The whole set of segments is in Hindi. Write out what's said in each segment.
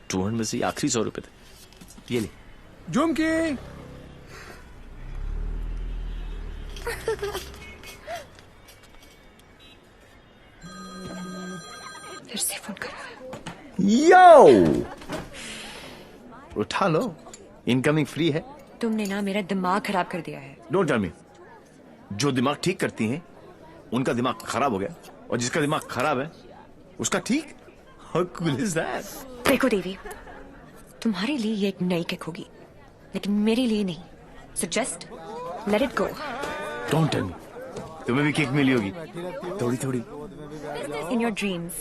$200 में से आखिरी ₹100 थे। ये ले। झुमकी। फिर से फोन करा। यो, उठा लो, इनकमिंग फ्री है। तुमने ना मेरा दिमाग खराब कर दिया है। Don't tell me. जो दिमाग ठीक करती हैं उनका दिमाग खराब हो गया, और जिसका दिमाग खराब है उसका ठीक। How cool is that? देखो देवी, तुम्हारे लिए ये एक नई किक होगी, लेकिन मेरे लिए नहीं। So just let it go. Don't tell me. तुम्हें भी किक मिली होगी थोड़ी थोड़ी। In your dreams.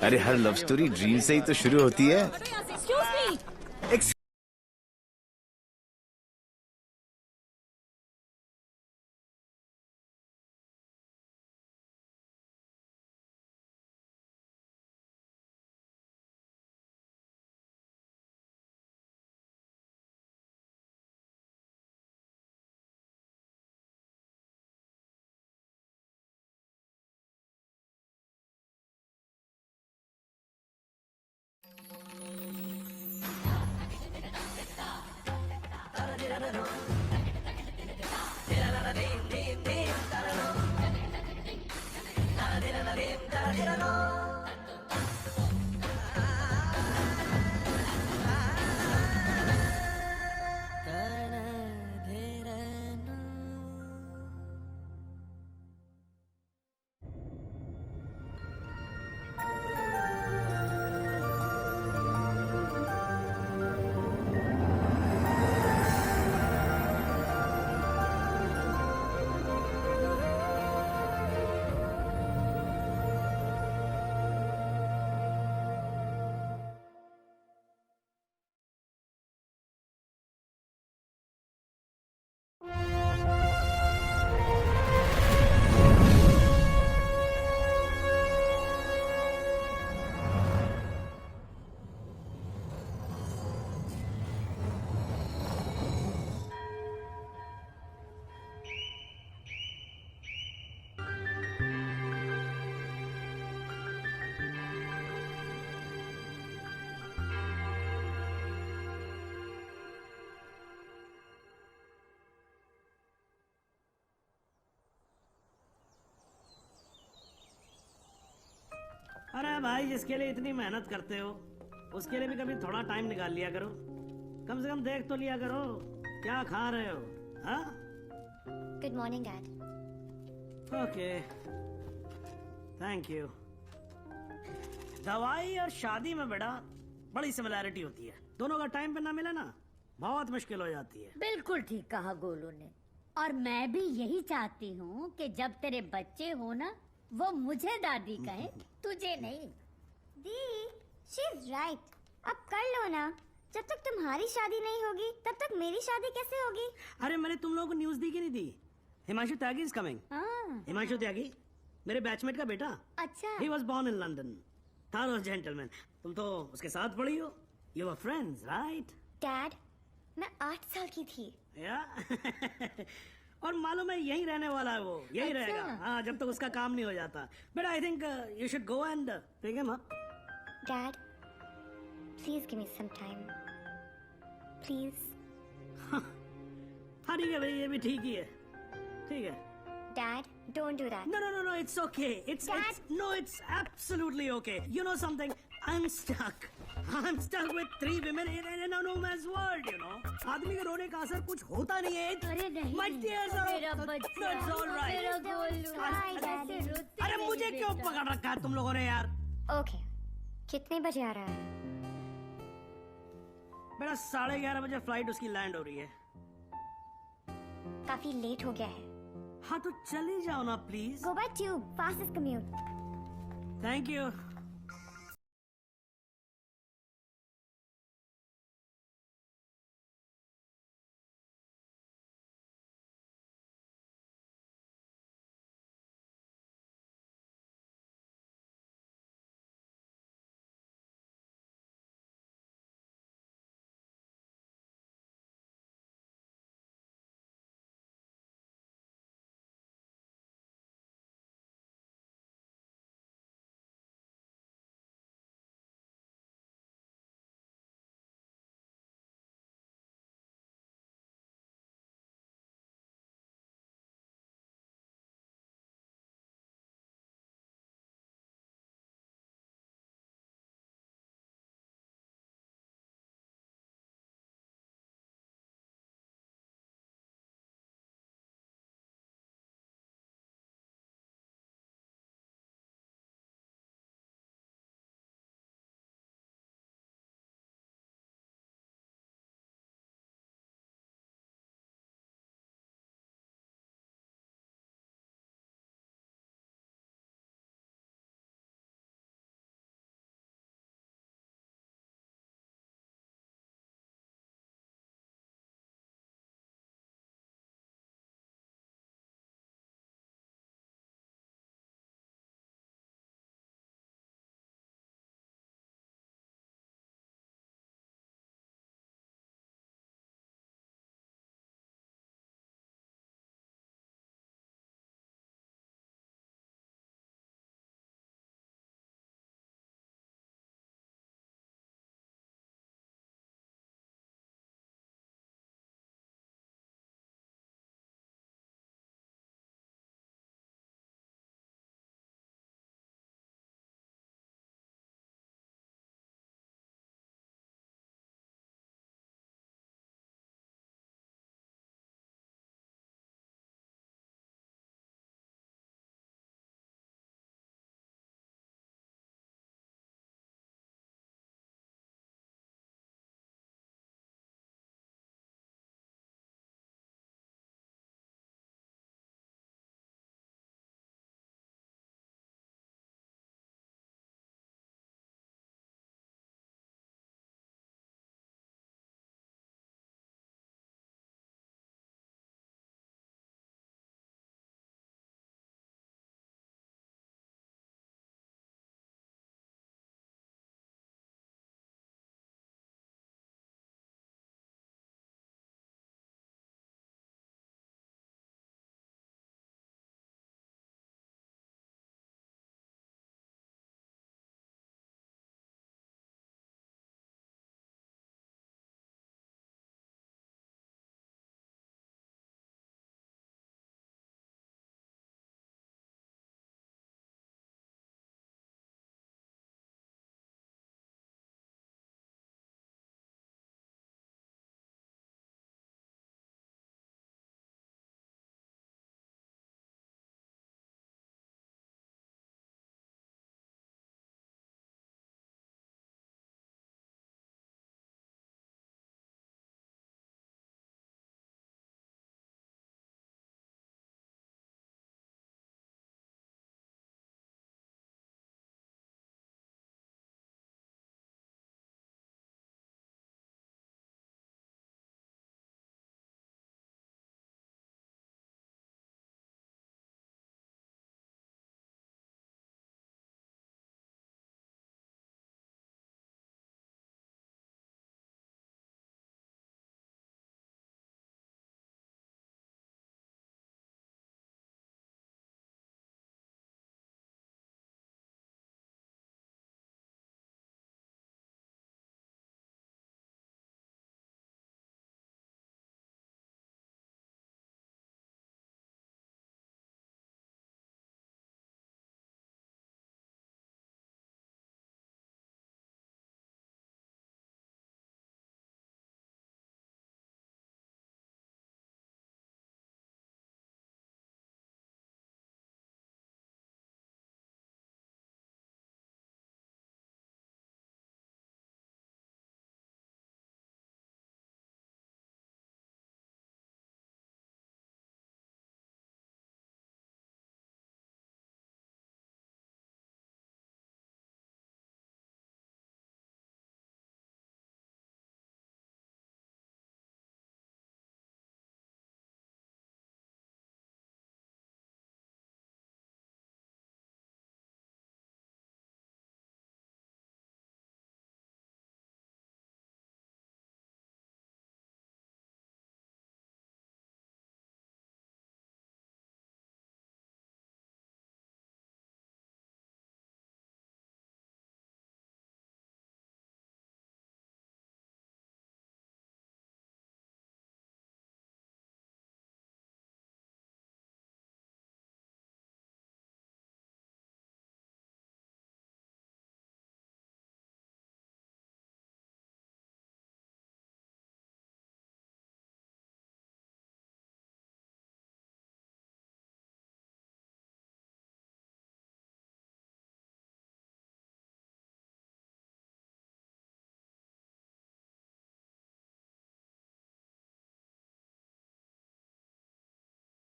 अरे हर लव स्टोरी ड्रीम से ही तो शुरू होती है। अरे भाई, जिसके लिए इतनी मेहनत करते हो उसके लिए भी कभी थोड़ा टाइम निकाल लिया करो। कम से कम देख तो लिया करो क्या खा रहे हो। हाँ? Good morning dad. Okay, thank you. दवाई और शादी में बेटा बड़ी सिमिलैरिटी होती है। दोनों का टाइम पे ना मिले ना बहुत मुश्किल हो जाती है। बिल्कुल ठीक कहा गोलू ने, और मैं भी यही चाहती हूँ कि जब तेरे बच्चे हो ना, वो मुझे दादी कहे, तुझे नहीं। दी, शी इज राइट। अब कर लो ना। जब तक तुम्हारी शादी नहीं होगी तब तक मेरी शादी कैसे होगी? अरे मैंने तुम लोगों को न्यूज दी कि नहीं दी? Himanshu Tyagi is coming. हिमांशु त्यागी मेरे बैचमेट का बेटा। अच्छा। He was born in London. Thorough gentleman. तुम तो उसके साथ पढ़ी हो। You were friends right? Dad, मैं 8 साल की थी। या और मालूम है यही रहने वाला है वो, यही अच्छा। रहेगा। हाँ, जब तक उसका काम नहीं हो जाता। But I think you should go and pick him up. Dad, please give me some time please. हाँ ठीक है भाई, ये भी ठीक ही है। ठीक है। Dad, don't do that. No, no, no, no, it's okay. It's absolutely okay. You know something? I'm stuck with 3 women in a no man's world, you know. आदमी के रोने का असर कुछ होता नहीं है। अरे नहीं, My tears are मेरा बच्चा, That's all right. मेरा गोलू, ऐसे रोते अरे नहीं मुझे क्यों बेटा। पकड़ रखा है तुम लोगों ने यार? ओके, कितने बजे आ रहा है? बेटा 11:30 बजे फ्लाइट उसकी लैंड हो रही है। काफी लेट हो गया है। हाँ तो चली जाओ ना please. Go by tube, fastest commute. Thank you.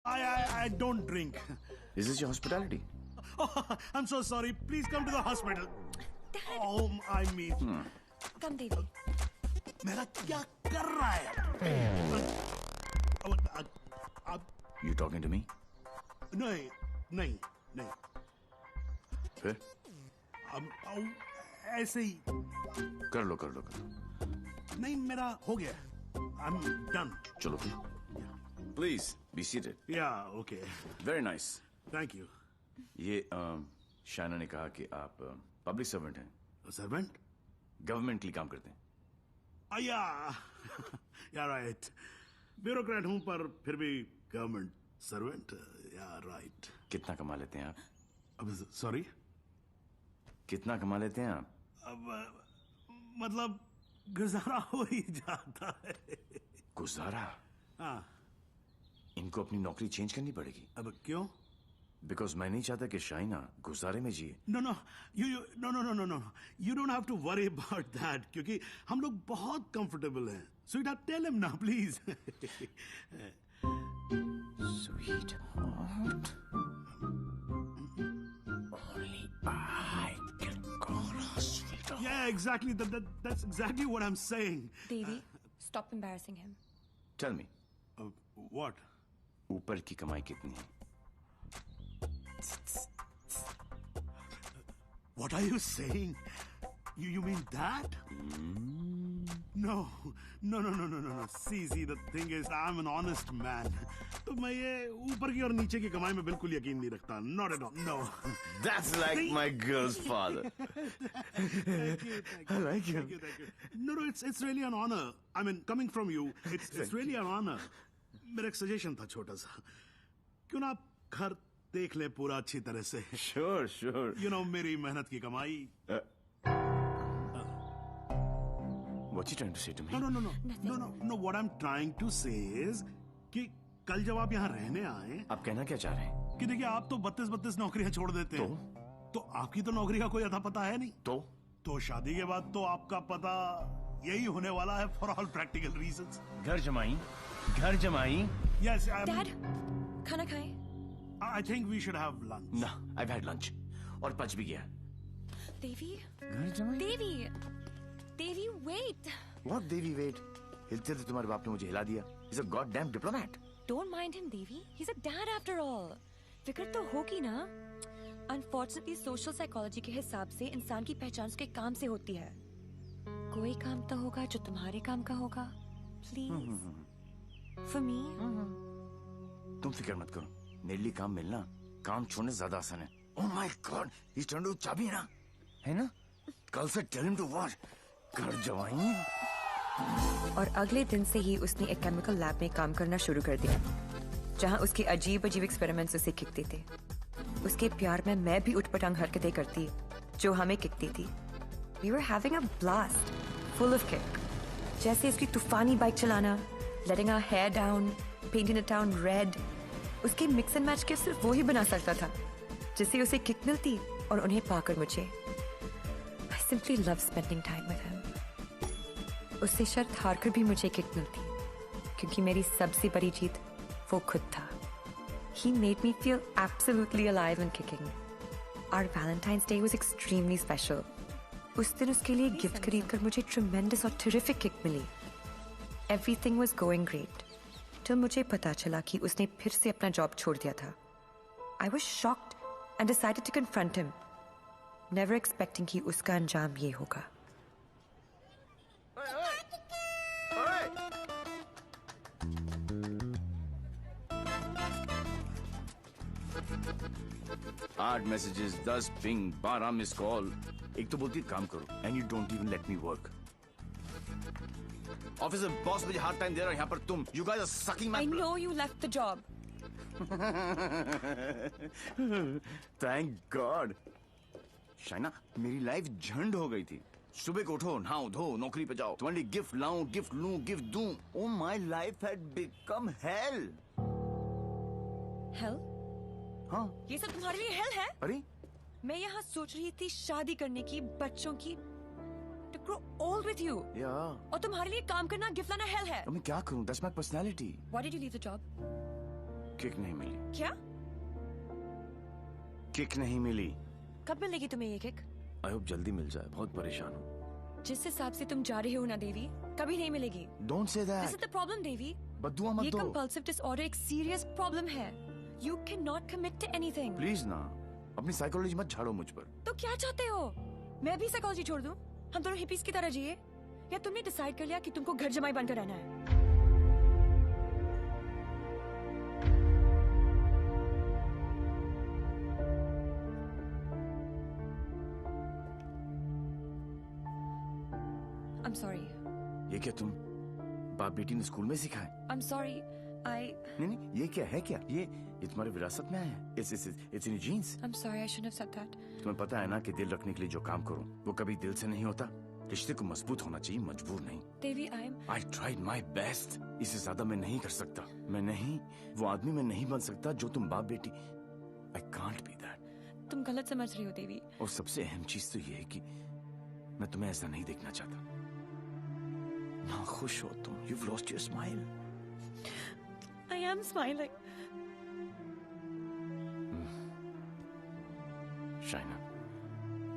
I don't drink. Is this your hospitality? Oh, I'm so sorry. Please come to the hospital. Oh, I mean, Come, Devi. मेरा क्या कर रहा है? You talking to me? नहीं, नहीं, नहीं. फिर ऐसे ही. कर लो. नहीं, मेरा हो गया. I'm done. चलो फिर. Please be seated. Yeah, okay. Very nice. Thank you. ये शाइना ने कहा कि आप पब्लिक सर्वेंट हैं, Servant? गवर्नमेंट के लिए काम करते हैं. Yeah. Yeah, right. ब्यूरोक्रेट हूँ पर फिर भी गवर्नमेंट सर्वेंट. Yeah, right. कितना कमा लेते हैं आप? अब सॉरी. कितना कमा लेते हैं आप? अब मतलब गुजारा हो ही जाता है. गुजारा? हाँ. इनको अपनी नौकरी चेंज करनी पड़ेगी. अब क्यों? बिकॉज मैं नहीं चाहता कि शाइना गुजारे में जिए. No. You don't have to worry about that क्योंकि हम लोग बहुत comfortable हैं. Sweetheart, tell him now, please. Sweetheart. Only I can call her sweetheart. Yeah, exactly. That's exactly what I'm saying. Devi, stop embarrassing him. Tell me, What? ऊपर की कमाई कितनी है? What are you saying? You mean that? No. See, the thing is, I'm an honest man. तो मैं ये ऊपर की और नीचे की कमाई में बिल्कुल यकीन नहीं रखता. Not at all. No. That's like my girl's father. Thank you. I like him. Thank you. No, it's really an honor. I mean, coming from you, it's really an honor. मेरा एक सजेशन था छोटा सा. क्यों ना आप घर देख ले पूरा अच्छी तरह से. Sure. You know, मेरी मेहनत की कमाई. What you trying to say to me? No. What I'm trying to say is कि कल जब आप यहाँ रहने आए, आप कहना क्या चाह रहे हैं? कि देखिए आप तो 32 नौकरियां छोड़ देते हैं. तो आपकी तो नौकरी का कोई अता पता है नहीं. तो शादी के बाद तो आपका पता यही होने वाला है for all practical reasons. घर जमाई. Yes, Dad, खाना खाएं? I think we should have lunch. No, I've had lunch. और पच भी गया. Devi, घर जमाई. Devi, wait. What Devi, wait? हिलते थे तुम्हारे बाप ने मुझे हिला दिया. He's a goddamn diplomat. Don't mind him, Devi. He's a dad after all. फिक्र तो होगी ना. Unfortunately, social psychology के हिसाब से इंसान की पहचान उसके काम से होती है. कोई काम तो होगा जो तुम्हारे काम का होगा. Please. For me. तुम फिक्र मत करो. मेरे लिए काम मिलना काम छोड़ने ज्यादा आसान है. Oh my God, he's trying to चाबी है ना? कल से tell him to what? घर जवाई. और अगले दिन से ही उसने एक केमिकल लैब में काम करना शुरू कर दिया, जहां उसके अजीब एक्सपेरिमेंट्स उसे किकते थे. उसके प्यार में मैं भी उठपटांग हरकतें करती जो हमें किकती थी. We were having a blast, full of kick. जैसे उसकी तूफानी बाइक चलाना, letting our hair down, painting the town red. उसके मिक्स एंड मैच के सिर्फ वो ही बना सकता था जिससे उसे किक मिलती और उन्हें पाकर मुझे. I simply love spending time with him. उससे शर्त हारकर भी मुझे किक मिलती क्योंकि मेरी सबसे बड़ी जीत वो खुद था. He made me feel absolutely alive and kicking. Our Valentine's Day was extremely special. उस दिन उसके लिए गिफ्ट खरीदकर मुझे tremendous और terrific किक मिली. Everything was going great. till मुझे पता चला कि उसने फिर से अपना जॉब छोड़ दिया था. I was shocked and decided to confront him, never expecting कि उसका अंजाम ये होगा. आठ मैसेजेस, 10 पिंग, 12 मिस कॉल. एक तो बोलती काम करो and you don't even let me work. Office में बॉस मुझे हार्ड टाइम दे रहा है, यहाँ पर तुम you guys are sucking my. I know you left the job. Thank God. Shaina, मेरी लाइफ झंड हो गई थी. सुबह को उठो, नहाओ धो, नौकरी पे जाओ, तुम्हारे लिए गिफ्ट लाऊं, गिफ्ट लूं, गिफ्ट दूं. Oh my life had become hello. Hell? हाँ. ये सब तुम्हारे लिए हेल है? अरे मैं यहाँ सोच रही थी शादी करने की, बच्चों की, to grow old with you. Yeah. और तुम्हारे लिए काम करना, गिफ्ट लाना हेल है. अब मैं क्या करूं? That's my personality. Why did you leave the job? Kick नहीं मिली, क्या? किक नहीं मिली। कब मिलेगी तुम्हें ये किक? आई होप जल्दी मिल जाए, बहुत परेशान हूँ। जिस हिसाब से तुम जा रहे हो ना देवी, कभी नहीं मिलेगी। Don't say this is that. The problem देवी। बद्दुआ मत ये दो कंपल्सिव डिसऑर्डर एक सीरियस प्रॉब्लम है। You can not commit to anything. Please ना, अपनी साइकोलॉजी मत झाड़ो मुझ पर। तो क्या चाहते हो? मैं भी साइकोलॉजी छोड़ दूं? हम दोनों हिपीज की तरह जिए? या तुमने डिसाइड कर लिया कि तुमको घर जमाई बनकर रहना है? I'm sorry. ये क्या तुम बाप बेटी ने स्कूल में सिखाए? I'm sorry. नहीं नहीं, ये क्या है? क्या ये तुम्हारी विरासत में आया है? It's in your genes. I'm sorry. I shouldn't have said that. तुम्हें पता है ना कि दिल रखने के लिए जो काम करूं वो कभी दिल से नहीं होता। रिश्ते को मजबूत होना चाहिए, मजबूर नहीं। देवी, I tried my best. इससे ज्यादा मैं नहीं कर सकता। मैं नहीं, वो आदमी मैं नहीं बन सकता जो तुम बाप बेटी। I can't be that. तुम गलत समझ रही हो देवी। और सबसे अहम चीज तो ये है कि मैं तुम्हें ऐसा नहीं देखना चाहता। ना खुश हो तुम। You've lost your smile. I am smiling. Shaina,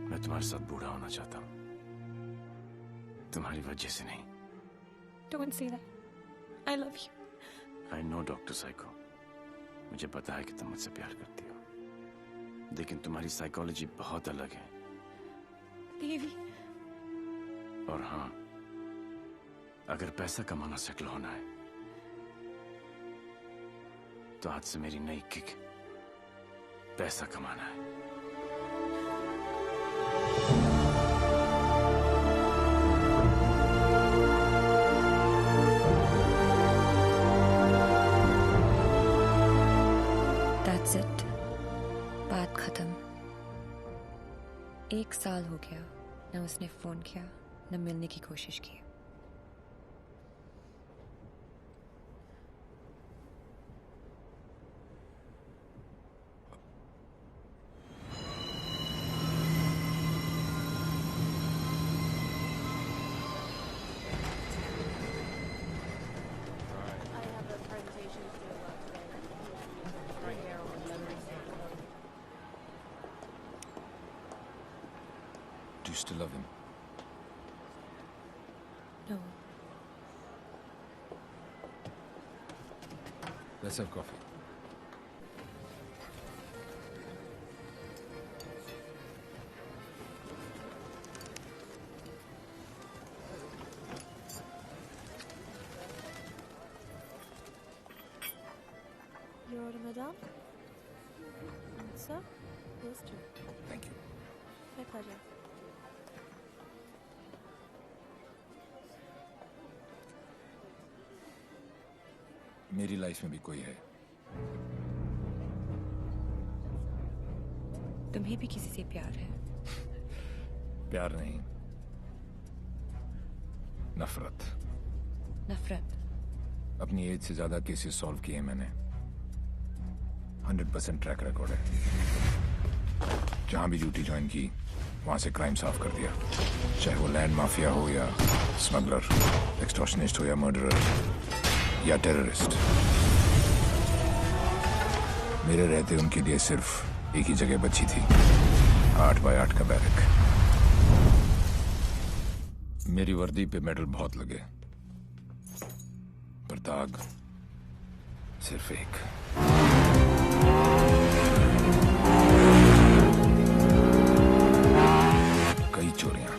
मैं तुम्हारे साथ बूढ़ा होना चाहता हूँ, तुम्हारी वजह से नहीं। Don't say that. I love you. I know doctor psycho, मुझे पता है कि तुम मुझसे प्यार करती हो, लेकिन तुम्हारी साइकोलॉजी बहुत अलग है। देवी, और हाँ, अगर पैसा कमाना सेटल होना है तो आज से मेरी नई किक पैसा कमाना है। That's it. बात खत्म। 1 साल हो गया, न उसने फोन किया, न मिलने की कोशिश की। Do you still love him? No. Let's have coffee. Your order, madame? Sir? Yes, sir. Thank you. My pleasure. मेरी लाइफ में भी कोई है। तुम्हें भी किसी से प्यार है? प्यार नहीं, नफरत। नफरत? अपनी एज से ज्यादा केसेस सॉल्व किए मैंने। 100% ट्रैक रिकॉर्ड है। जहां भी ड्यूटी ज्वाइन की वहां से क्राइम साफ कर दिया, चाहे वो लैंड माफिया हो या स्मगलर, एक्सटॉर्शनिस्ट हो या मर्डरर या टेररिस्ट। मेरे रहते उनके लिए सिर्फ एक ही जगह बची थी, 8 बाय 8 का बैरक। मेरी वर्दी पे मेडल बहुत लगे, पर दाग सिर्फ एक। कई चोरियां,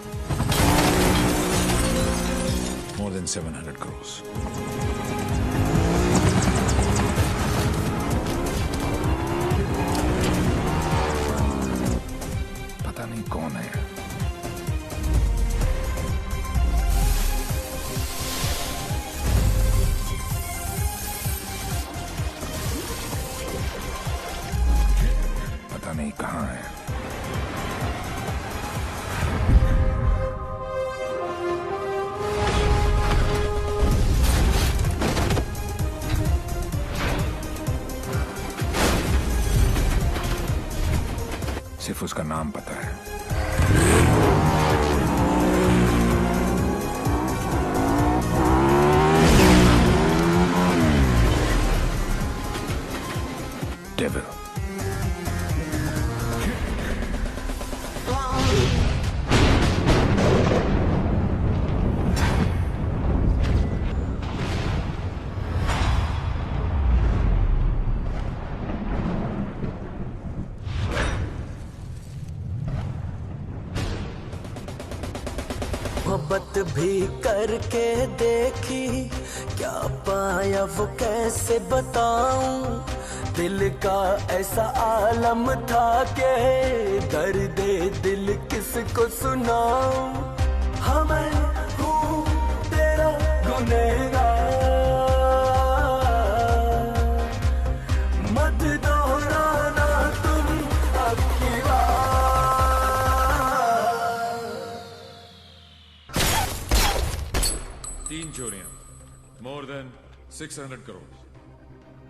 more than 700 crores। पता नहीं कौन है। पता नहीं कहाँ है। सिर्फ उसका नाम पता है। मोहब्बत भी करके देखी, क्या पाया वो कैसे बताऊं। दिल का ऐसा आलम था के दर्द दिल किसको सुनाऊं। हाँ मैं हूँ तेरा गुनहगार, मत दोहराना तुम अब की तीन चोरियां, मोर देन 600 करोड़।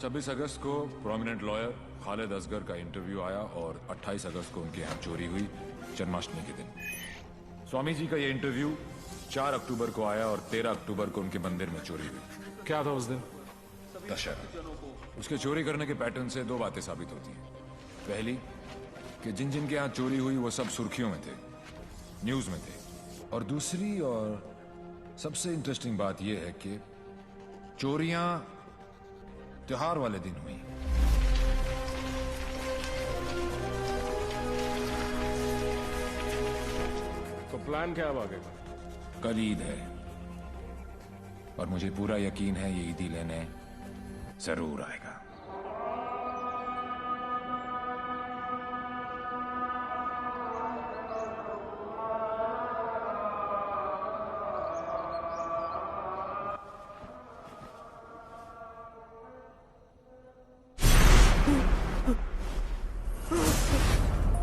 26 अगस्त को प्रोमिनेंट लॉयर खालिद असगर का इंटरव्यू आया और 28 अगस्त को उनके यहाँ चोरी हुई, जन्माष्टमी के दिन। स्वामी जी का ये इंटरव्यू 4 अक्टूबर को आया और 13 अक्टूबर को उनके मंदिर में चोरी हुई। क्या था उस दिन? दशहरा। उसके चोरी करने के पैटर्न से दो बातें साबित होती हैं। पहली कि जिन जिन के यहाँ चोरी हुई वो सब सुर्खियों में थे, न्यूज में थे। और दूसरी और सबसे इंटरेस्टिंग बात यह है कि चोरियां त्योहार वाले दिन हुई। तो प्लान क्या अब आगे का? कल ईद है और मुझे पूरा यकीन है ये ईदी लेने जरूर आएगा।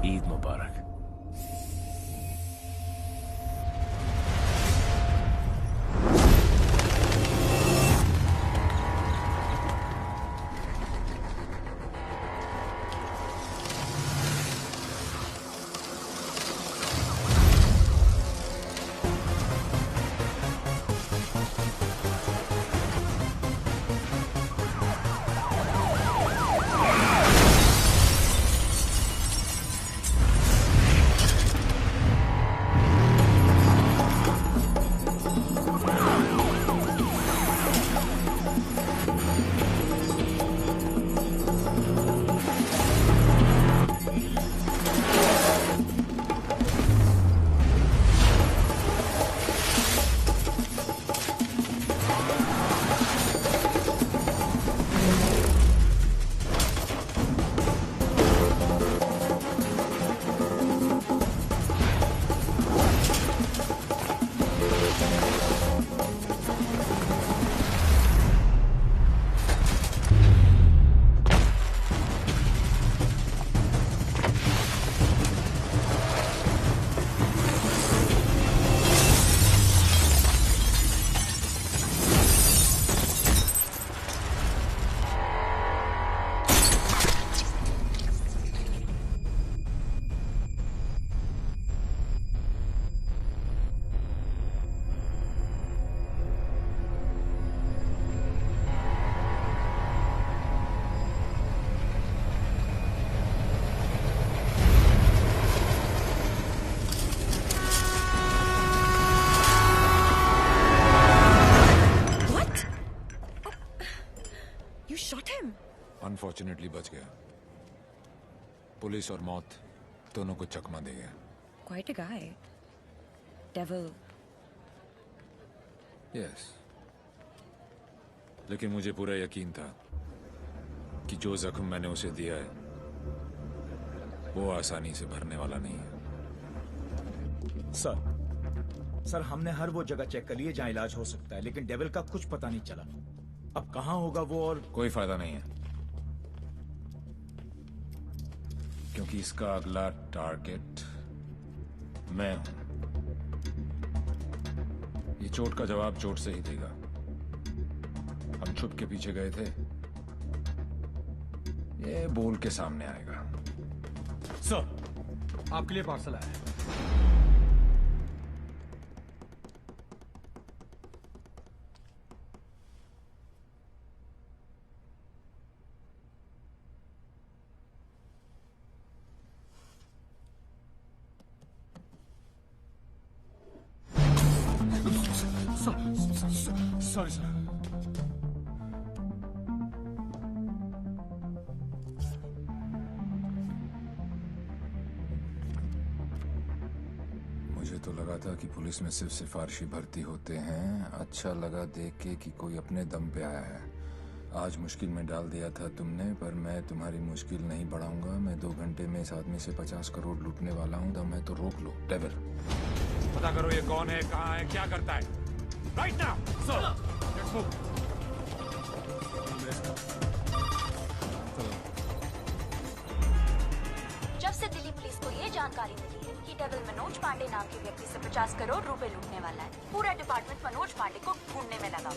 ईद मुबारक। अनफॉर्चुनेटली बच गया। पुलिस और मौत दोनों को चकमा दे गया। Quite a guy. Devil. Yes, लेकिन मुझे पूरा यकीन था कि जो जख्म मैंने उसे दिया है वो आसानी से भरने वाला नहीं है। सर हमने हर वो जगह चेक कर ली है जहां इलाज हो सकता है, लेकिन डेविल का कुछ पता नहीं चला। अब कहां होगा वो, और कोई फायदा नहीं है क्योंकि इसका अगला टारगेट मैं हूं। ये चोट का जवाब चोट से ही देगा। हम छुप के पीछे गए थे, ये बोल के सामने आएगा। सर आपके लिए पार्सल आया है। Sorry sir. मुझे तो लगा था कि पुलिस में सिर्फ सिफारिशी भर्ती होते हैं। अच्छा लगा देख के कि कोई अपने दम पे आया है। आज मुश्किल में डाल दिया था तुमने, पर मैं तुम्हारी मुश्किल नहीं बढ़ाऊंगा। मैं 2 घंटे में इस आदमी से 50 करोड़ लूटने वाला हूँ। दम है तो रोक लो। डेविल, पता करो ये कौन है, कहाँ है, क्या करता है। Right now sir, let's move. जब से दिल्ली पुलिस को ये जानकारी मिली है कि डेविल मनोज पांडे नाम के व्यक्ति से 50 करोड़ रुपए लूटने वाला है, पूरा डिपार्टमेंट मनोज पांडे को ढूंढने में लगा।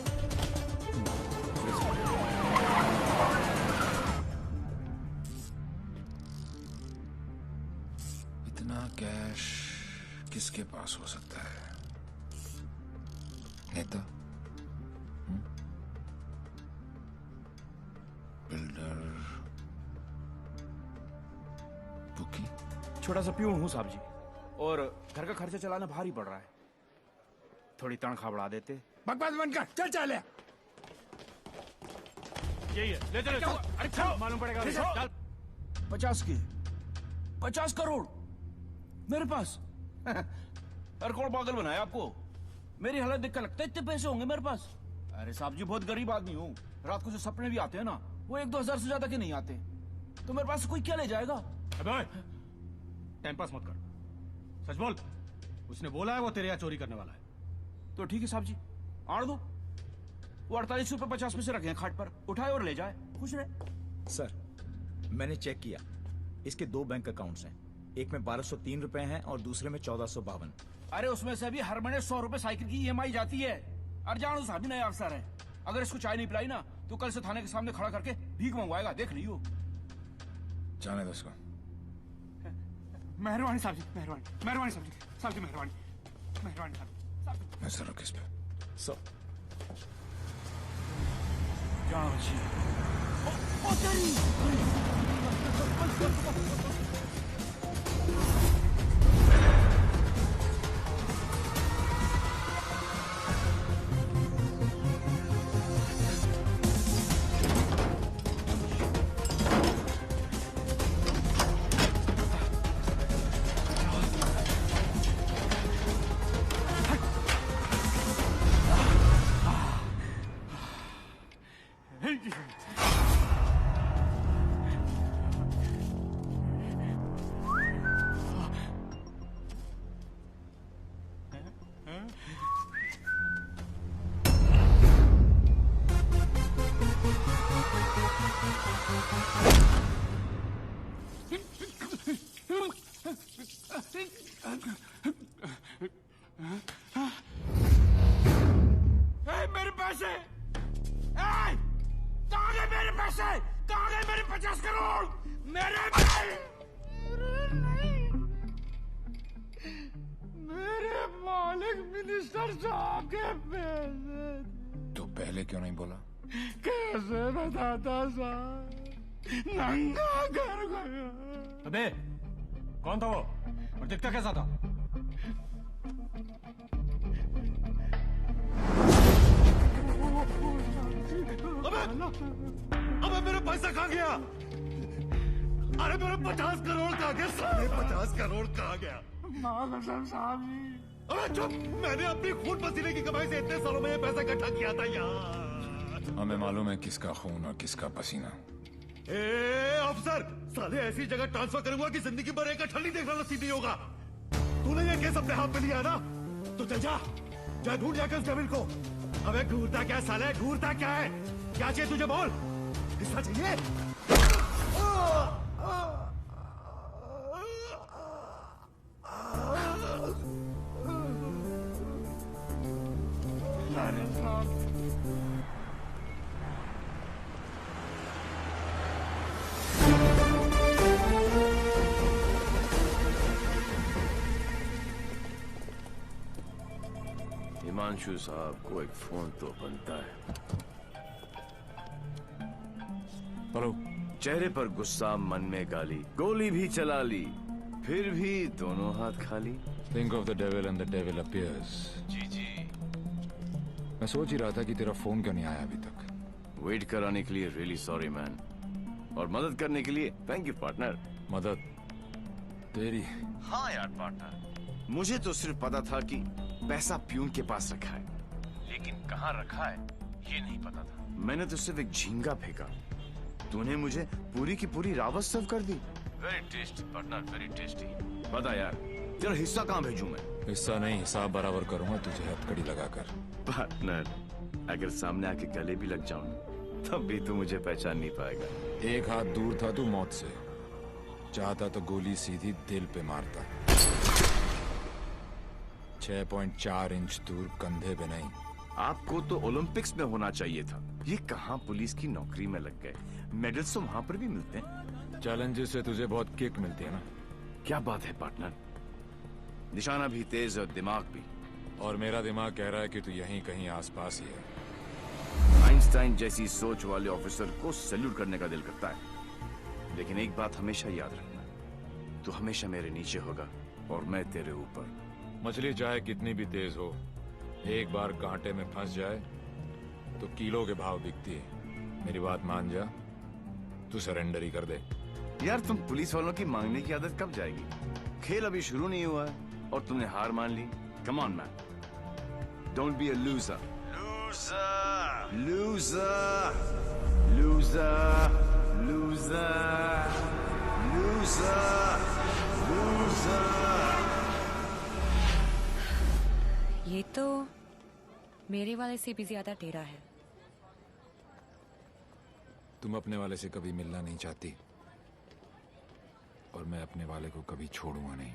इतना कैश किसके पास हो सकता है? नेता, बिल्डर, बुकी। छोटा सा प्यून हूँ साहब जी, और घर का खर्चा चलाना भारी पड़ रहा है। थोड़ी तनख्वाह बढ़ा देते। बकवास बंद कर, चल चल। यही है, ले चलो। अरे चल, मालूम पड़ेगा। चल। 50 करोड़ मेरे पास। अरे कौन पागल बनाया आपको? मेरी हालत देख कर लगता है इतने पैसे होंगे मेरे पास? अरे साहब जी, बहुत गरीब आदमी हूँ। रात को जो सपने भी आते हैं ना, वो 1-2 हजार से ज्यादा के नहीं आते। तो मेरे पास कोई क्या ले जाएगा? अबे टाइम पास मत कर, सच बोल। उसने बोला है वो तेरे यहाँ चोरी करने वाला है। तो ठीक है साहब जी, आड़ दो। वो 48 रुपए 50 पैसे रखे हैं खाट पर, उठाए और ले जाए, खुश रहे। सर, मैंने चेक किया, इसके 2 बैंक अकाउंट्स हैं। एक में 1203 रुपए हैं और दूसरे में 1452। अरे उसमें से भी हर महीने 100 रुपए साइकिल की EMI जाती है। अरे जानो साहब, नया अफसर है, अगर इसको चाय नहीं पिलाई ना तो कल से थाने के सामने खड़ा करके भीख मंगवाएगा, देख लियो। जाने दो उसको। मेहरबानी साहब जी, मेहरबानी साहब जी, साहब जी मेहरबानी साहब जी। मैं जरूर किस पे जाओ जी। मेरे पैसे, कहाँ गए मेरे पैसे? कहाँ गए मेरे 50 करोड़? मेरे मालिक मिनिस्टर साहब के पैसे। तो पहले क्यों नहीं बोला? कैसे बताता साहब, नंगा कर गया। अबे कौन था वो और दिखता कैसा था? अबे मेरा पैसा कहाँ गया? अरे मेरा 50 करोड़ कहाँ गया? साढ़े 50 करोड़ कहाँ गया? कसम साहब जी। अबे चुप, मैंने अपनी खून पसीने की कमाई से इतने सालों में ये पैसा इकट्ठा किया था यार। हमें मालूम है किसका खून और किसका पसीना। अफसर, साले ऐसी जगह ट्रांसफर करूंगा कि जिंदगी भर एक अठल नहीं देखना नसीब नहीं होगा। तूने ये केस अपने हाथ में लिया ना, तो चल जा ढूंढ जाकर उस डेविल को। अबे घूरता क्या साले, घूरता क्या है? क्या चाहिए तुझे बोल, हिस्सा चाहिए? हिमांशु साहब को एक फोन तो बनता है। हेलो। चेहरे पर गुस्सा, मन में गाली, गोली भी चला ली, फिर भी दोनों हाथ खाली। Think of the devil and the devil appears. जी। मैं सोच ही रहा था कि तेरा फोन क्यों नहीं आया अभी तक। वेट कराने के लिए रियली सॉरी मैन, और मदद करने के लिए थैंक यू पार्टनर। मदद? तेरी हाँ यार पार्टनर, मुझे तो सिर्फ पता था कि पैसा प्यून के पास रखा है, लेकिन कहाँ रखा है ये नहीं पता था। मैंने तो सिर्फ एक झींगा फेंका, तूने मुझे पूरी की पूरी रावत सर्व कर दी। Very tasty partner, very tasty. बता यार, तेरा हिस्सा कहाँ भेजूं मैं? हिस्सा नहीं, हिसाब बराबर करूंगा तुझे हथकड़ी लगाकर। पार्टनर, अगर सामने आके गले भी लग जाऊं तब भी तू मुझे पहचान नहीं पाएगा। एक हाथ दूर था तू मौत से, चाहता तो गोली सीधी दिल पे मारता। 6.4 इंच दूर, कंधे पे नहीं। आपको तो ओलंपिक्स में होना चाहिए था, ये कहाँ पुलिस की नौकरी में लग गए। मेडल्स तो वहाँ पर भी मिलते हैं। चैलेंजेस से तुझे बहुत किक मिलती है ना? क्या बात है पार्टनर, निशाना भी तेज और दिमाग भी। और मेरा दिमाग कह रहा है कि तू यहीं कहीं आसपास ही है। आइंस्टाइन जैसी सोच वाले ऑफिसर को सैल्यूट करने का दिल करता है, लेकिन एक बात हमेशा याद रखना, तू हमेशा मेरे नीचे होगा और मैं तेरे ऊपर। मछली चाहे कितनी भी तेज हो, एक बार कांटे में फंस जाए तो किलो के भाव बिकती है। मेरी बात मान जा, तू सरेंडर ही कर दे। यार तुम पुलिस वालों की मांगने की आदत कब जाएगी? खेल अभी शुरू नहीं हुआ है और तुमने हार मान ली। Come on man, don't be a loser. Loser, loser, loser, loser, loser, loser. ये तो मेरे वाले से भी ज्यादा टेढ़ा है। तुम अपने वाले से कभी मिलना नहीं चाहती और मैं अपने वाले को कभी छोड़ूंगा नहीं।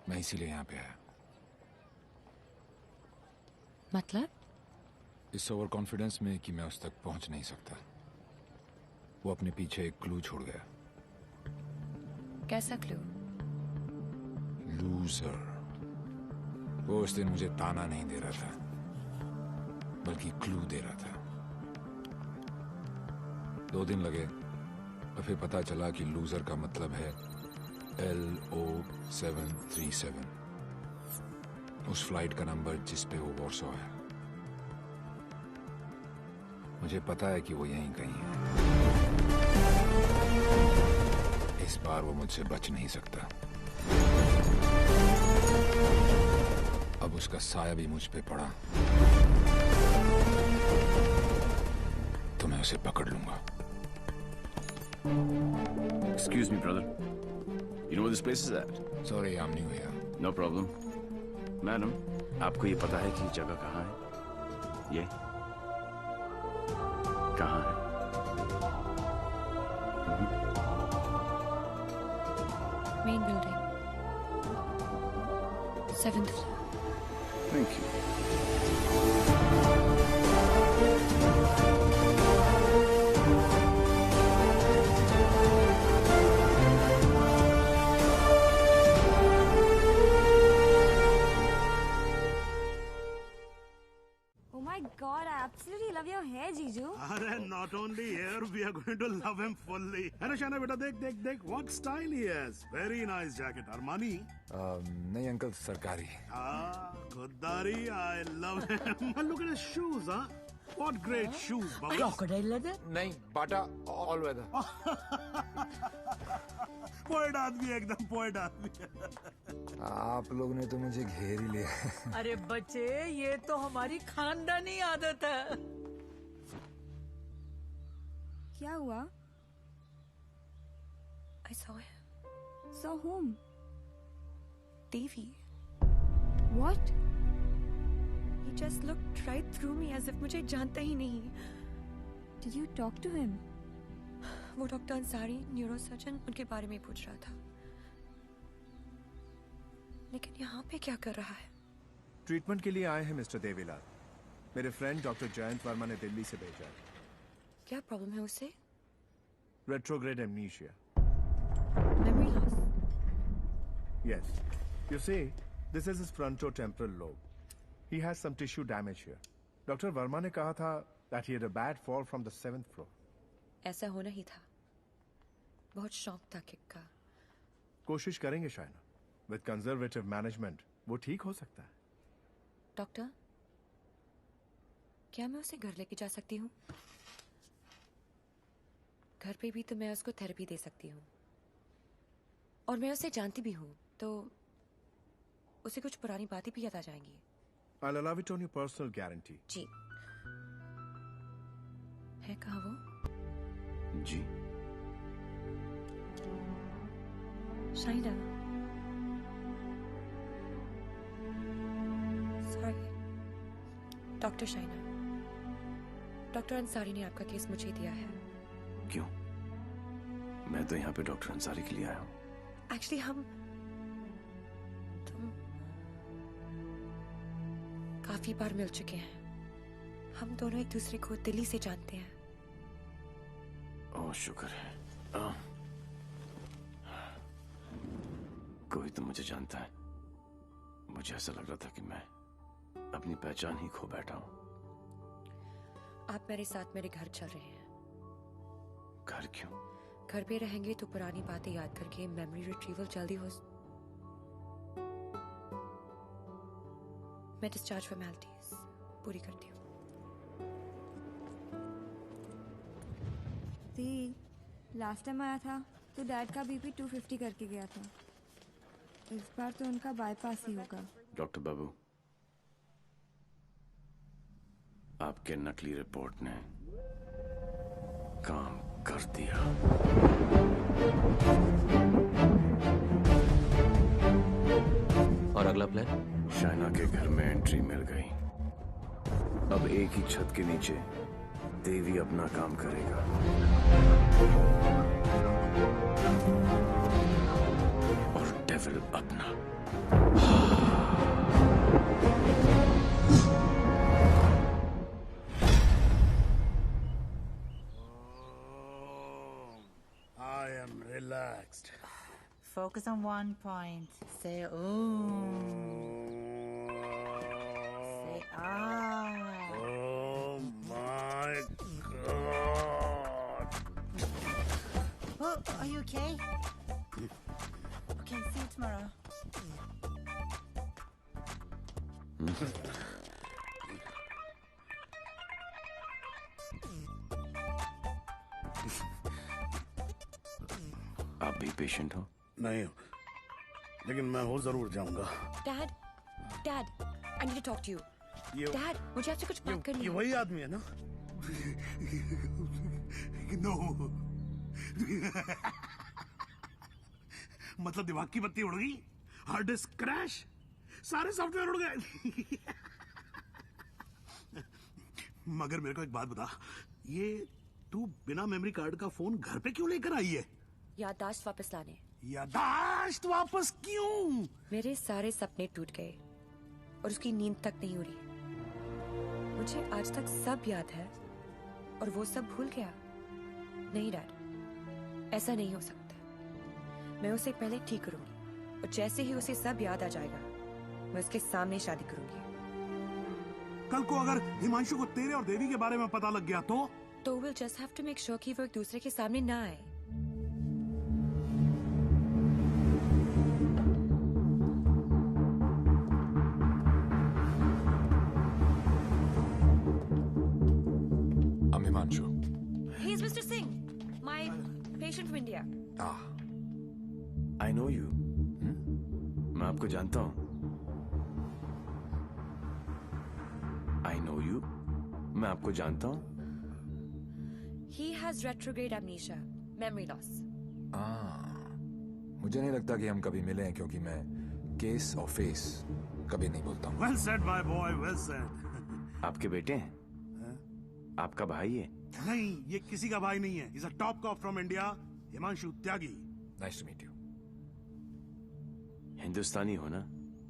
मैं इसीलिए यहाँ पे आया। मतलब? इस ओवर कॉन्फिडेंस में कि मैं उस तक पहुंच नहीं सकता। वो अपने पीछे एक क्लू छोड़ गया। कैसा क्लू? लूजर। वो उस दिन मुझे ताना नहीं दे रहा था, बल्कि क्लू दे रहा था। 2 दिन लगे और फिर पता चला कि लूजर का मतलब है LO737, उस फ्लाइट का नंबर जिस पे वो वॉर्सो है। मुझे पता है कि वो यहीं कहीं है। इस बार वो मुझसे बच नहीं सकता। अब उसका साया भी मुझ पे पड़ा तो मैं उसे पकड़ लूंगा। Excuse me, brother. You know where this place is at? Sorry, I'm new here. No problem. Madam, आपको ये पता है कि जगह कहाँ है? ये कहाँ है? Main building, 7th floor। Thank you. Oh my God, I absolutely love your hair, Jiju. अरे not only here, we are going to love him fully. अरे शाना बेटा देख देख देख, what style he has. Very nice jacket. Armani. नहीं अंकल, सरकारी। खुददारी. I love him. And look at his shoes, huh? What great shoes, Baba. Crocodile leather? नहीं, बाटा ऑल वेदर। पोएट आदमी, एकदम पोएट आदमी। आप लोग ने तो मुझे घेर ही लिया। अरे बच्चे, ये तो हमारी खानदानी आदत है। क्या हुआ? I saw him. Saw whom? Devi. What? He just looked right through me as if मुझे जानता ही नहीं। Did you talk to him? वो डॉक्टर अंसारी, न्यूरोसर्जन, उनके बारे में पूछ रहा था। लेकिन यहाँ पे क्या कर रहा है? ट्रीटमेंट के लिए आए हैं मिस्टर देवीलाल। मेरे फ्रेंड डॉक्टर जयंत वर्मा ने दिल्ली से भेजा है। क्या प्रॉब्लम है उसे? Retrograde amnesia. Memory loss. Yes. You see, this is his frontotemporal lobe. He has some tissue damage here. Dr. Verma ने कहा था that he had a bad fall from the 7th floor. ऐसा होना ही था। बहुत शौक था किक का। कोशिश करेंगे शायना। With conservative management, वो ठीक हो सकता है। डॉक्टर, क्या मैं उसे घर लेके जा सकती हूँ? घर पे भी तो मैं उसको थेरेपी दे सकती हूँ। और मैं उसे जानती भी हूँ, तो उसे कुछ पुरानी बातें भी याद आ जाएंगी। I'll allow it on your personal guarantee. जी। है कहाँ वो? जी। Shaina. Sorry. Doctor Shaina. Doctor Ansari ने आपका केस मुझे दिया है। क्यों? मैं तो यहाँ पे डॉक्टर अंसारी के लिए आया हूँ। एक्चुअली तुम काफी बार मिल चुके हैं। हम दोनों एक दूसरे को दिल्ली से जानते हैं। ओह शुक्र है। कोई तो मुझे जानता है। मुझे ऐसा लग रहा था कि मैं अपनी पहचान ही खो बैठा हूँ। आप मेरे साथ मेरे घर चल रहे हैं। घर क्यों? घर पे रहेंगे तो पुरानी बातें याद करके मेमोरी रिट्रीवल जल्दी हो। मैं डिस्चार्ज फॉर्मेलिटीज पूरी करती हूँ। लास्ट टाइम आया था तो डैड का बीपी 250 करके गया था। इस बार तो उनका बाईपास ही होगा। डॉक्टर बाबू, आपके नकली रिपोर्ट ने काम कर दिया। और अगला प्लान? शाइना के घर में एंट्री मिल गई। अब एक ही छत के नीचे देवी अपना काम करेगा। और डेविल अपना। I am relaxed. Focus on one point. Say ooh. Say ah. Oh my God. Oh, are you okay? Okay, see you tomorrow. आप भी पेशेंट हो? नहीं, लेकिन मैं हो जरूर जाऊंगा। Dad, I need to talk to you. Dad, मुझे आपसे कुछ बात करनी है। ये वही आदमी है ना? नो। मतलब दिमाग की बत्ती उड़ गई, हार्ड डिस्क क्रैश, सारे सॉफ्टवेयर उड़ गए। मगर मेरे को एक बात बता, ये तू बिना मेमोरी कार्ड का फोन घर पे क्यों लेकर आई है? याददाश्त वापस लाने। याददाश्त वापस क्यों? मेरे सारे सपने टूट गए और उसकी नींद तक नहीं उड़ी। मुझे आज तक सब याद है और वो सब भूल गया। नहीं डैड, ऐसा नहीं हो सकता। मैं उसे पहले ठीक करूंगी और जैसे ही उसे सब याद आ जाएगा मैं उसके सामने शादी करूंगी। कल को अगर हिमांशु को तेरे और देवी के बारे में पता लग गया तो we'll just have to make sure कि वो एक दूसरे के सामने ना आए। I'm Himanshu. He's Mr. Singh, my patient from India. I know you. मैं आपको जानता हूँ। I know you. मैं आपको जानता हूँ। He has retrograde amnesia, memory loss. मुझे नहीं लगता कि हम कभी मिले हैं क्योंकि मैं केस और फेस कभी नहीं बोलता हूँ। Well said, my boy, well said. आपके बेटे हैं? आपका भाई है? नहीं, ये किसी का भाई नहीं है। He's a top cop from India, Himanshu Tyagi. Nice to meet you. हिंदुस्तानी हो ना?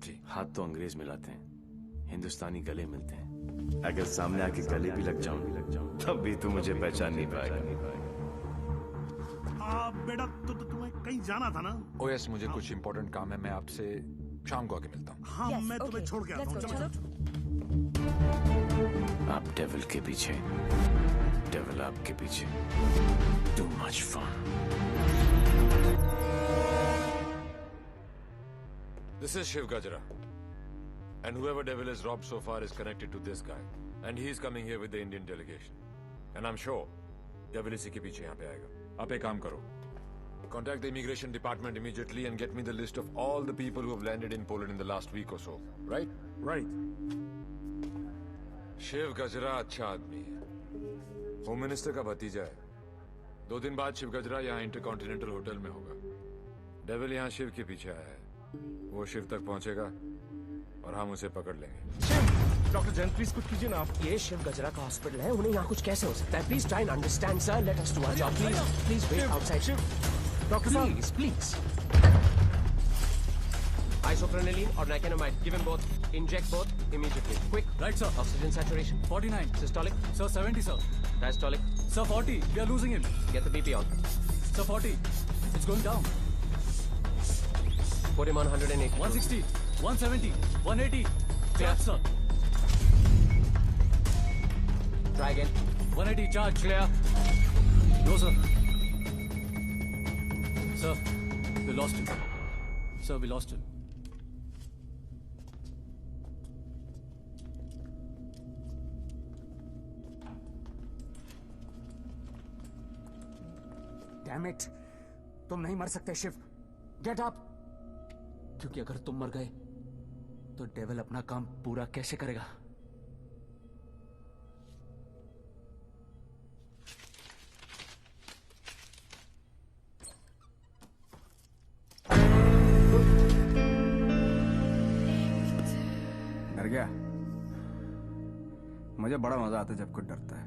जी। हाथ तो अंग्रेज मिलाते हैं, हिंदुस्तानी गले मिलते हैं। अगर सामने आके गले भी लग जाऊं, तब भी तू मुझे पहचान नहीं पाएगा। बेटा, तुम्हें कहीं जाना था ना? Oh yes, मुझे कुछ इम्पोर्टेंट काम है। मैं आपसे शाम को आके मिलता हूँ। हाँ, मैं तुम्हें छोड़ के आता हूँ। चलो। आप डेविल के पीछे, डेविल आपके पीछे। Too much fun. This is Shiv Gajra. And whoever devil is robbed so far is connected to this guy. And he is coming here with the Indian delegation. And I'm sure devil इसी के पीछे यहाँ पे आएगा। आप एक काम करो, Contact the immigration department immediately and get me the list of all the people who have landed in Poland in the last week or so. Right? Right. Shiv गजरा अच्छा आदमी है, होम मिनिस्टर का भतीजा है। 2 दिन बाद शिव गजरा यहाँ इंटरकॉन्टिनेंटल होटल में होगा। डेविल यहाँ शिव के पीछे आया है, वो शिव तक पहुंचेगा और हम उसे पकड़ लेंगे। डॉक्टर जैन प्लीज कुछ कीजिए ना आप। ये शिव गजरा का हॉस्पिटल है, उन्हें यहाँ कुछ कैसे हो सकता है? Please try and understand sir, let us do our job please. Please wait outside. Doctor साहब please. Isoprenylene or nicotinamide. Give him both. Inject both immediately. Quick. Right, sir. Oxygen saturation. 49. Systolic. Sir, 70, sir. Diastolic. Sir, 40. We are losing him. Get the BP on. Sir, 40. It's going down. Put him on 180. 160. 170. 180. Clear, sir. Try again. 180. Charge. Clear. No, sir. Sir, we lost him. Sir, we lost him. Damn it! तुम नहीं मर सकते शिव। Get up! क्योंकि अगर तुम मर गए तो डेविल अपना काम पूरा कैसे करेगा? डर गया? मुझे बड़ा मजा आता है जब कोई डरता है।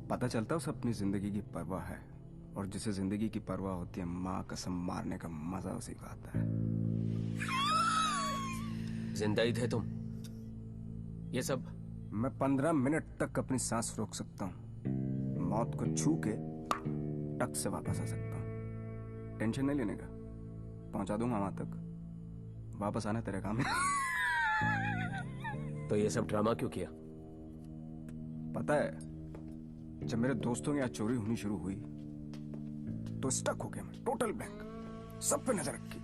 पता चलता है उसे अपनी जिंदगी की परवाह है, और जिसे जिंदगी की परवाह होती है माँ कसम मारने का मजा उसी को आता है। जिंदा ही थे तुम? ये सब? मैं 15 मिनट तक अपनी सांस रोक सकता हूँ, मौत को छू के टक से वापस आ सकता हूँ। टेंशन नहीं लेने का, पहुंचा दूंगा वहां तक। वापस आना तेरे काम है। तो ये सब ड्रामा क्यों किया? पता है, जब मेरे दोस्तों के यहाँ चोरी होनी शुरू हुई तो स्टक हो गया मैं, टोटल ब्लैंक, सब पे नजर रखी।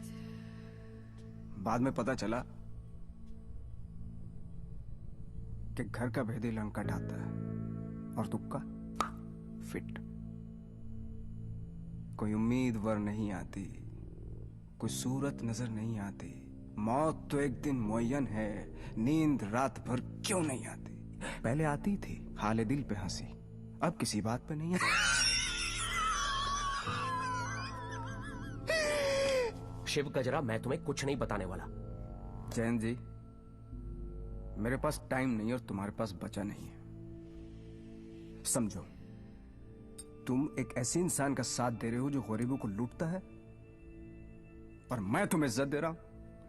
बाद में पता चला कि घर का भेदी लंका ढाता है और तुक्का फिट। कोई उम्मीद वर नहीं आती, कोई सूरत नजर नहीं आती। मौत तो एक दिन मुअय्यन है, नींद रात भर क्यों नहीं आती? पहले आती थी हाले दिल पे हंसी, अब किसी बात पे नहीं आती। शिव गजरा, मैं तुम्हें कुछ नहीं बताने वाला। जैन जी, मेरे पास टाइम नहीं और तुम्हारे पास बचा नहीं है। समझो, तुम एक ऐसे इंसान का साथ दे रहे हो जो गरीबों को लूटता है, और मैं तुम्हें इज्जत दे रहा हूं।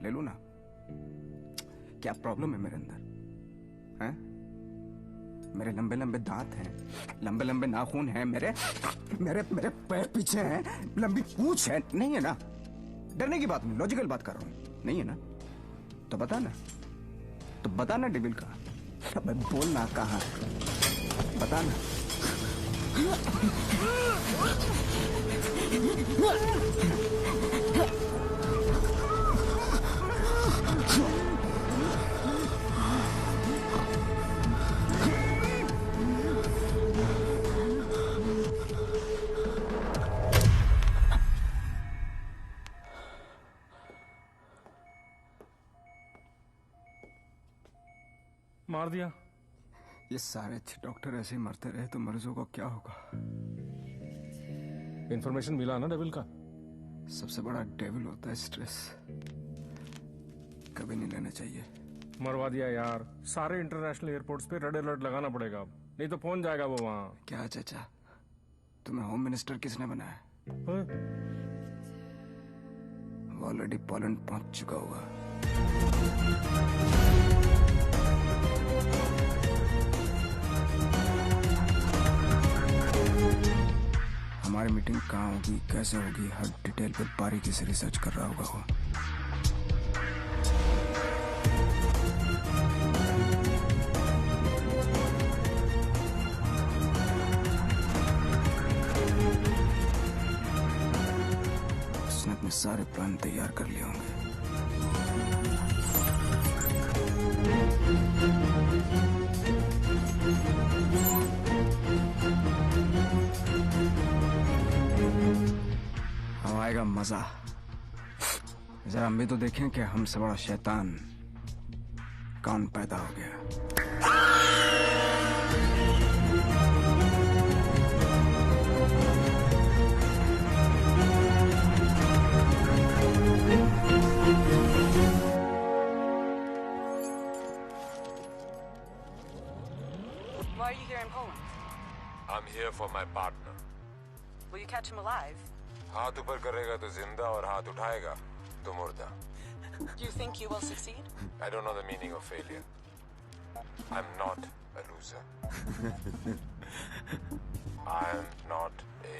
ले लो ना। क्या प्रॉब्लम है मेरे अंदर? हैं? मेरे लंबे लंबे दांत हैं, लंबे लंबे नाखून हैं, मेरे मेरे मेरे पैर पीछे हैं, लंबी पूंछ है। नहीं है ना? डरने की बात नहीं, लॉजिकल बात कर रहा हूं। नहीं है ना? तो बता ना, तो बता ना डेविल का। अब बोलना कहाँ, बता ना। मार दिया। ये सारे अच्छे डॉक्टर ऐसे ही मरते रहे तो मरीजों को क्या होगा? इंफॉर्मेशन मिला ना डेविल का? सबसे बड़ा डेविल होता है स्ट्रेस। कभी नहीं लेना चाहिए। मरवा दिया यार। सारे इंटरनेशनल एयरपोर्ट्स पे रेड अलर्ट लगाना पड़ेगा, नहीं तो पहुंच जाएगा वो वहां। क्या चाचा, तुम्हें होम मिनिस्टर किसने बनाया? वो ऑलरेडी पोलैंड पहुंच चुका होगा। हमारी मीटिंग कहाँ होगी, कैसे होगी, हर डिटेल पे बारीकी से रिसर्च कर रहा होगा वो। उसने अपने सारे प्लान तैयार कर लिए होंगे। आएगा मजा। जरा हम भी तो देखें कि हमसे बड़ा शैतान कौन पैदा हो गया। Why are you here in Poland? I'm here for my partner. Will you catch him alive? हाथ ऊपर करेगा तो जिंदा और हाथ उठाएगा तो मुर्दा. Do you think you will succeed? I don't know the meaning of failure. I'm not a loser. I'm not a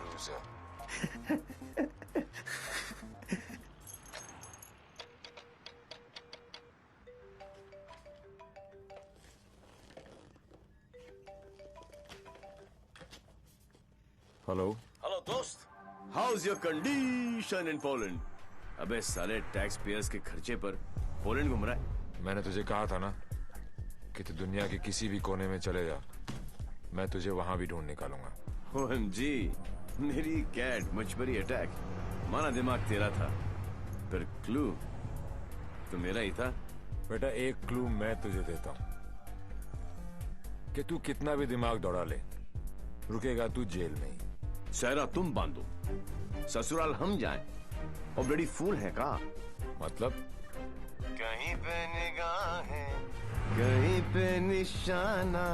loser. Hello hello दोस्त, how's your condition in Poland? अबे साले टैक्स पेयर्स के खर्चे पर पोलैंड घूम रहा है। मैंने तुझे कहा था ना कि तू दुनिया के किसी भी कोने में चले जा, मैं तुझे वहां भी ढूंढ निकालूंगा। OMG, मेरी कैट मुझ पर ही अटैक। माना दिमाग तेरा था, पर क्लू तो मेरा ही था। बेटा एक क्लू मैं तुझे देता हूं कि तू कितना भी दिमाग दौड़ा ले, रुकेगा तू जेल में ही। सहरा तुम बांधो, ससुराल हम जाएं। और ब्लडी फूल है का? मतलब कहीं पे निगाहें, कहीं पे निशाना।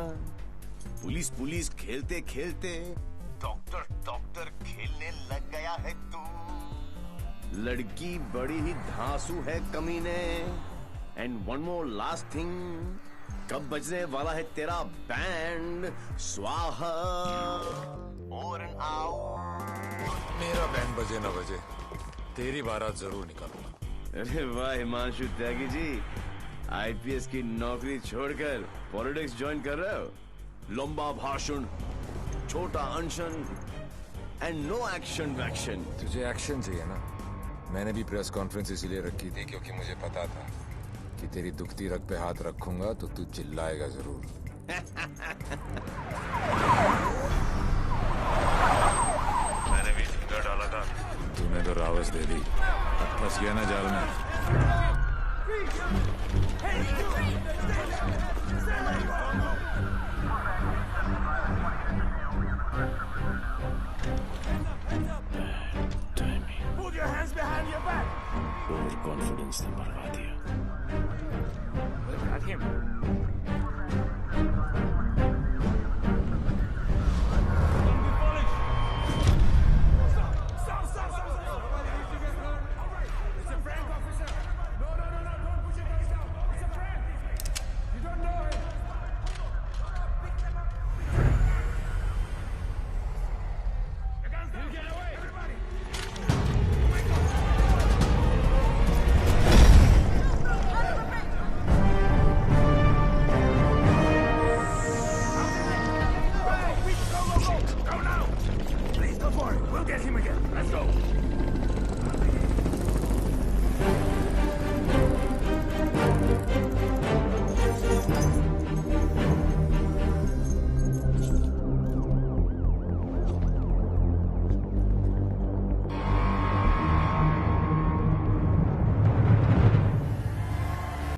पुलिस पुलिस खेलते खेलते डॉक्टर डॉक्टर खेलने लग गया है तू। लड़की बड़ी ही धांसू है कमीने। And one more last thing, कब बजने वाला है तेरा बैंड? स्वाहा और मेरा बैंड बजे ना बजे, तेरी बारात जरूर निकालूंगा। अरे वाह हिमांशु त्यागी जी, आईपीएस की नौकरी छोड़कर पॉलिटिक्स ज्वाइन कर रहे हो। लंबा भाषण, छोटा अनशन एंड नो एक्शन वैक्शन। तुझे एक्शन चाहिए ना? मैंने भी प्रेस कॉन्फ्रेंस इसीलिए रखी थी क्योंकि मुझे पता था कि तेरी दुखती रग पे हाथ रखूंगा तो तू चिल्लाएगा जरूर। मैंने भी झिंगा डाला था, तूने तो रावस दे दी। अब फंस गया ना जाल में। Put your hands behind your back. Over confidence ने मरवा दिया।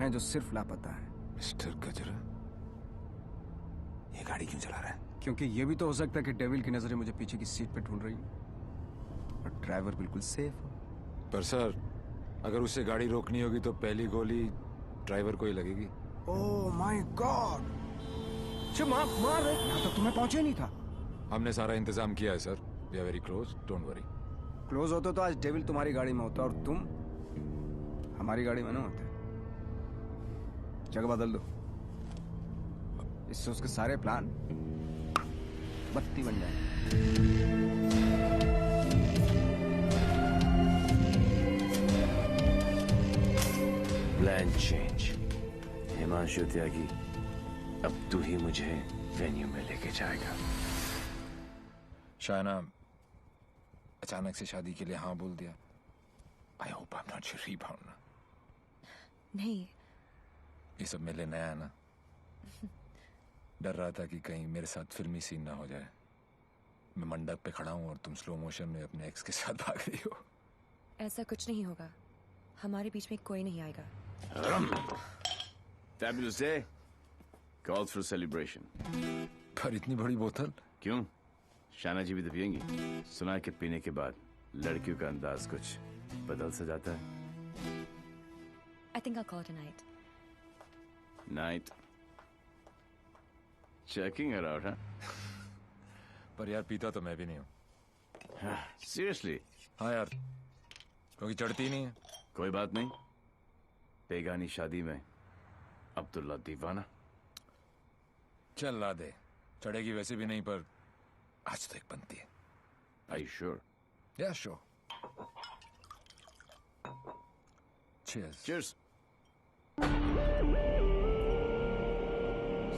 जो सिर्फ लापता है। मिस्टर गजरा, ये गाड़ी क्यों चला रहा है? क्योंकि ये भी तो हो सकता है कि डेविल की नजरें मुझे पीछे की सीट पे ढूंढ रही हैं और ड्राइवर बिल्कुल सेफ हो। पर सर, अगर उसे गाड़ी रोकनी होगी तो पहली गोली ड्राइवर को ही लगेगी। Oh my God! मार रहे यहाँ तक तुम्हें पहुंचे नहीं था। हमने सारा इंतजाम किया है sir. We are very close, don't worry. Close होते तो आज डेविल तुम्हारी गाड़ी में होता और तुम हमारी गाड़ी में ना होते। जगह बदल दो, इससे उसके सारे प्लान बत्ती बन जाए। Plan change. हिमांशु त्यागी, अब तू ही मुझे वेन्यू में लेके जाएगा। शायना, अचानक से शादी के लिए हाँ बोल दिया। I hope I am not your rebound. नहीं, ये सब मेरे लिए नया है ना। डर रहा था कि कहीं मेरे साथ फिल्मी सीन ना हो जाए। मैं मंडप पे खड़ा हूँ और तुम स्लो मोशन में अपने एक्स के साथ भाग रही हो। ऐसा कुछ नहीं होगा, हमारे बीच में कोई नहीं आएगा। Fabulous day. Calls for celebration. पर इतनी बड़ी बोतल क्यों? शाना जी भी तो पियेंगी। सुना है कि पीने के बाद लड़कियों का अंदाज कुछ बदल सा जाता है। I think I'll call it a night. Night. Checking her out, huh? पर यार पीता तो मैं भी नहीं हूँ। Seriously? हाँ यार, क्योंकि चढ़ती नहीं है। कोई बात नहीं, बेगानी शादी में अब्दुल्ला दीवाना। चल ला दे, चढ़ेगी वैसे भी नहीं, पर आज तो एक बनती है। Are you sure? Yeah, sure. Cheers. Cheers.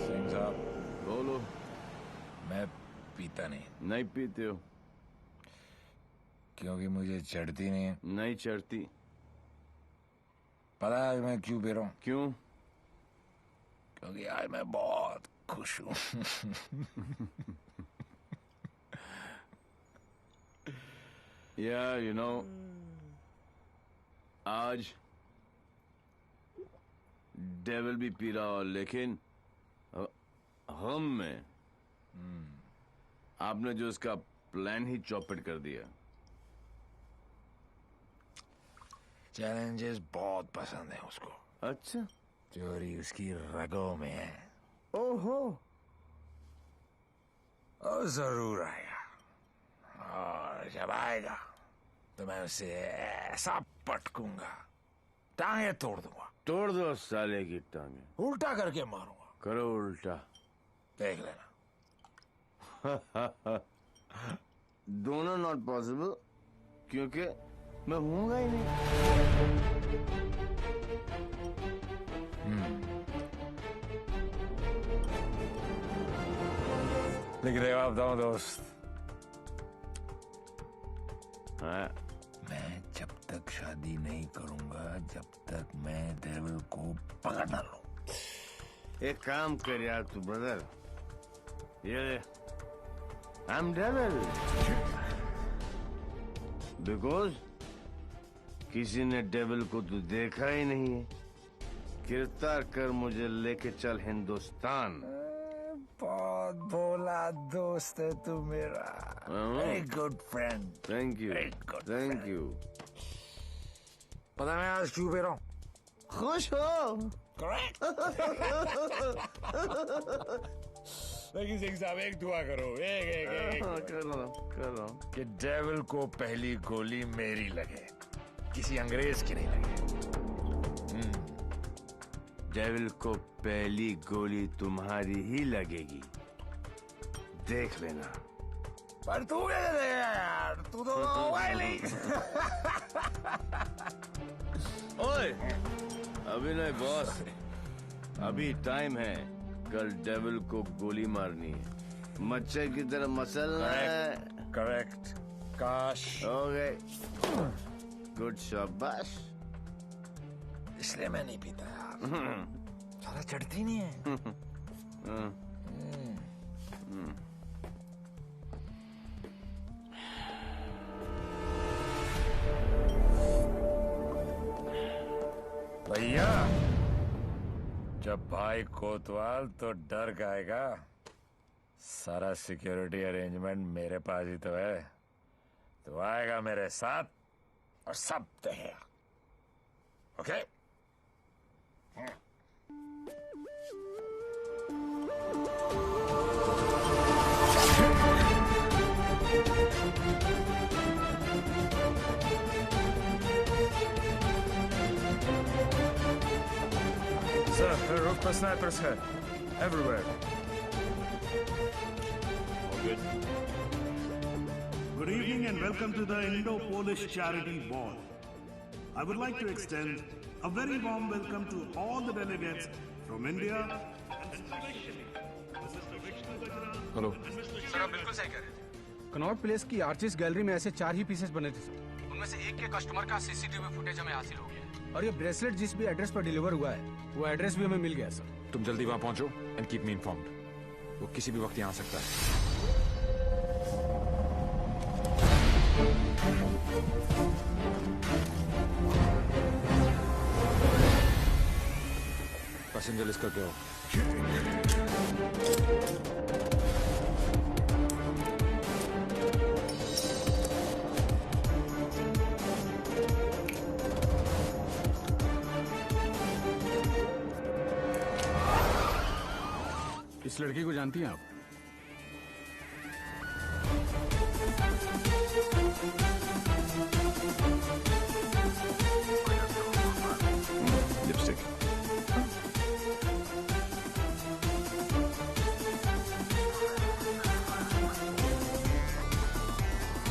Singh साहब, बोलो। मैं पीता नहीं। नहीं पीते हो? क्योंकि मुझे चढ़ती नहीं है। नहीं चढ़ती। पता है मैं क्यों पी रहा हूँ? क्यों? क्योंकि आज मैं बहुत खुश हूँ। Yeah, you know, आज डेविल भी पी रहा हो, लेकिन हम में आपने जो इसका प्लान ही चौपट कर दिया। चैलेंजेस बहुत पसंद है उसको। अच्छा, चोरी उसकी रगों में है। ओहो, और जरूर आएगा, और जब आएगा तो मैं उसे ऐसा पटकूंगा, टांगे तोड़ दूंगा। तोड़ दो साले की टांगे। उल्टा करके मारूंगा। करो उल्टा, देख लेना। दोनों नॉट पॉसिबल, क्योंकि मैं हूंगा ही नहीं। लिख जवाब दो दोस्त। हाँ, मैं जब तक शादी नहीं करूंगा जब तक मैं डेविल को पकड़ ना लूं। एक काम कर यार तू ब्रदर, ये आई एम डेविल बिकॉज किसी ने डेविल को तो देखा ही नहीं है। गिरफ्तार कर मुझे लेके चल हिंदुस्तान। बहुत भोला दोस्त है तू मेरा। Very good friend. Thank you, thank you. पता मैं आज क्यों पी रहा हूँ? खुश हो? करेक्ट। लेकिन सिंह साहब एक दुआ करो, एक कर रहा हूँ कि डेविल को पहली गोली मेरी लगे, किसी अंग्रेज की नहीं लगे। डेविल को पहली गोली तुम्हारी ही लगेगी, देख लेना। पर तू कैसे देगा यार, तू तो होगा ही नहीं। ओए, अभी नहीं बॉस, अभी टाइम है। कल डेविल को गोली मारनी है, मच्छर की तरह मसलना है। करेक्ट। काश हो गए। गुड शाबाश। इसलिए मैं नहीं पीता यार, सारा चढ़ती नहीं है। भैया, जब भाई कोतवाल तो डर गाएगा। सारा सिक्योरिटी अरेंजमेंट मेरे पास ही तो है, तो आएगा मेरे साथ और सब देगा। ओके? Sir, roof पर snipers है, everywhere. Good. Good evening and welcome to the Indo-Polish Charity Ball. I would like to extend a very warm welcome to all the delegates from India. Hello sir, आप बिल्कुल सही कह रहे थे। कनॉट प्लेस की आर्टिस्ट गैलरी में ऐसे 4 ही पीसेस बने थे सर। उनमें से एक के कस्टमर का सीसीटीवी फुटेज हमें हासिल हो गया। और ये ब्रेसलेट जिस भी एड्रेस पर डिलीवर हुआ है, वो एड्रेस भी हमें मिल गया सर। तुम जल्दी वहां पहुंचो एंड कीप मी इन्फॉर्म्ड। वो किसी भी वक्त यहाँ आ सकता है। पैसेंजर लिस्ट का क्या हो? इस लड़की को जानती हैं आप? Lipstick.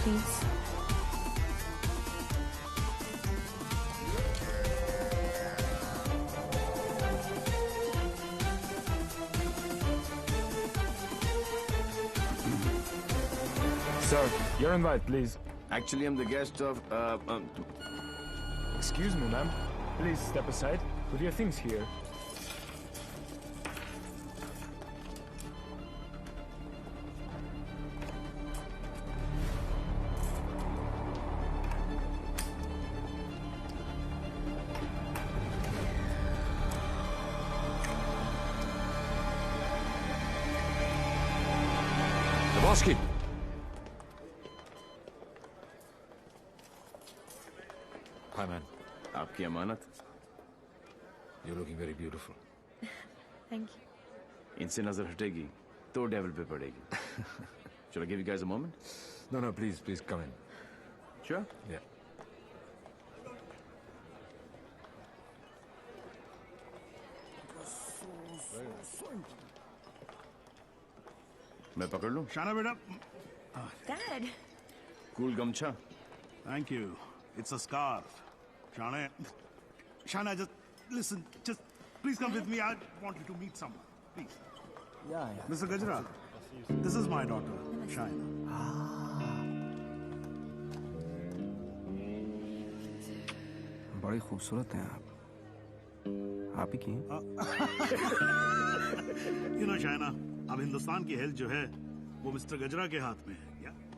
Please. Sir, your invite, please. Actually, I'm the guest of. Excuse me, ma'am. Please step aside. Put your things here. Lebowski. Hi, man. आपकी अमानत। You're looking very beautiful. Thank you. इनसे नजर हटेगी तो डेविल पे पड़ेगी। Shall I give you guys a moment? No, please come in. Sure. Yeah. मैं पकड़ लूं? शाना बेटा। Dad. कूल गमछा। Thank you. It's a scarf. Shana, just listen. Just please come with me. I want you to meet someone. Please. Yeah. Mr. Gajra, this is my daughter, Shaina. बड़ी खूबसूरत हैं आप ही की हैं? You know, Shaina, अब हिंदुस्तान की हेल्थ जो है वो मिस्टर गजरा के हाथ में है।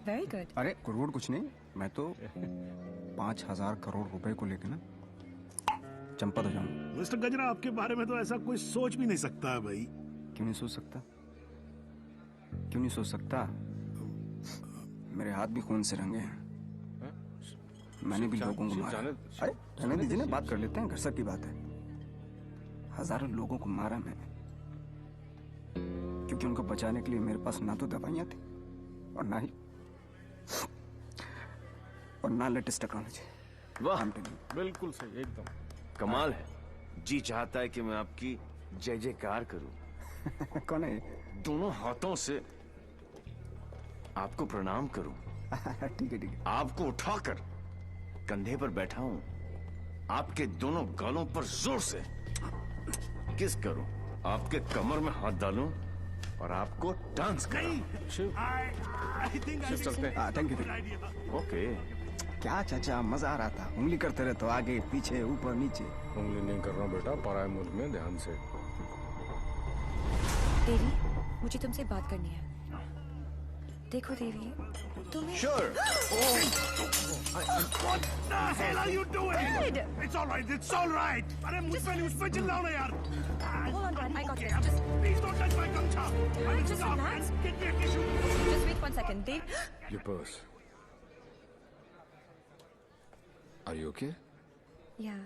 Very good. अरे करोड़ कुछ नहीं, मैं तो 5,000 करोड़ रुपए को लेकर ना चंपत हो जाऊंगा। मिस्टर गजरा, आपके बारे में तो ऐसा कोई सोच भी नहीं सकता है भाई। क्यों नहीं सोच सकता? क्यों नहीं सोच सकता? मेरे हाथ भी खून से रंगे हैं। मैंने भी लोगों को मारा। अरे रहने दीजिए ना, बात कर लेते हैं, घर सब की बात है। हजारों लोगों को मारा मैंने, क्योंकि उनको बचाने के लिए मेरे पास ना तो दवाइयां थी और ना लेटेस्ट टेक्नोलॉजी। वाह, बिल्कुल सही, एकदम कमाल है। जी चाहता है कि मैं आपकी जय जयकार करूं। कौन है? दोनों हाथों से आपको प्रणाम करूं। ठीक है। आपको उठाकर कंधे पर बैठा हूं, आपके दोनों गालों पर जोर से किस करूं, आपके कमर में हाथ डालूं और आपको डांस कराऊं। चलते हैं। Thank you. ओके। क्या चाचा, मजा आ रहा था। उंगली करते रहे तो आगे पीछे ऊपर नीचे। उंगली नहीं कर रहा बेटा, पराये मुल्क में ध्यान से। देवी, मुझे तुमसे बात करनी है। देखो देवी, तुम्हें। Sure. What the hell are you doing? It's all right. It's all right. अरे मुझ पे चिल्लाओ ना यार। Hold on, Dad. I got this. Just please don't touch my gumcha. I will Just stop relax. and get me a tissue. Just wait 1 second, Dave. Your purse. Are you okay? Yeah.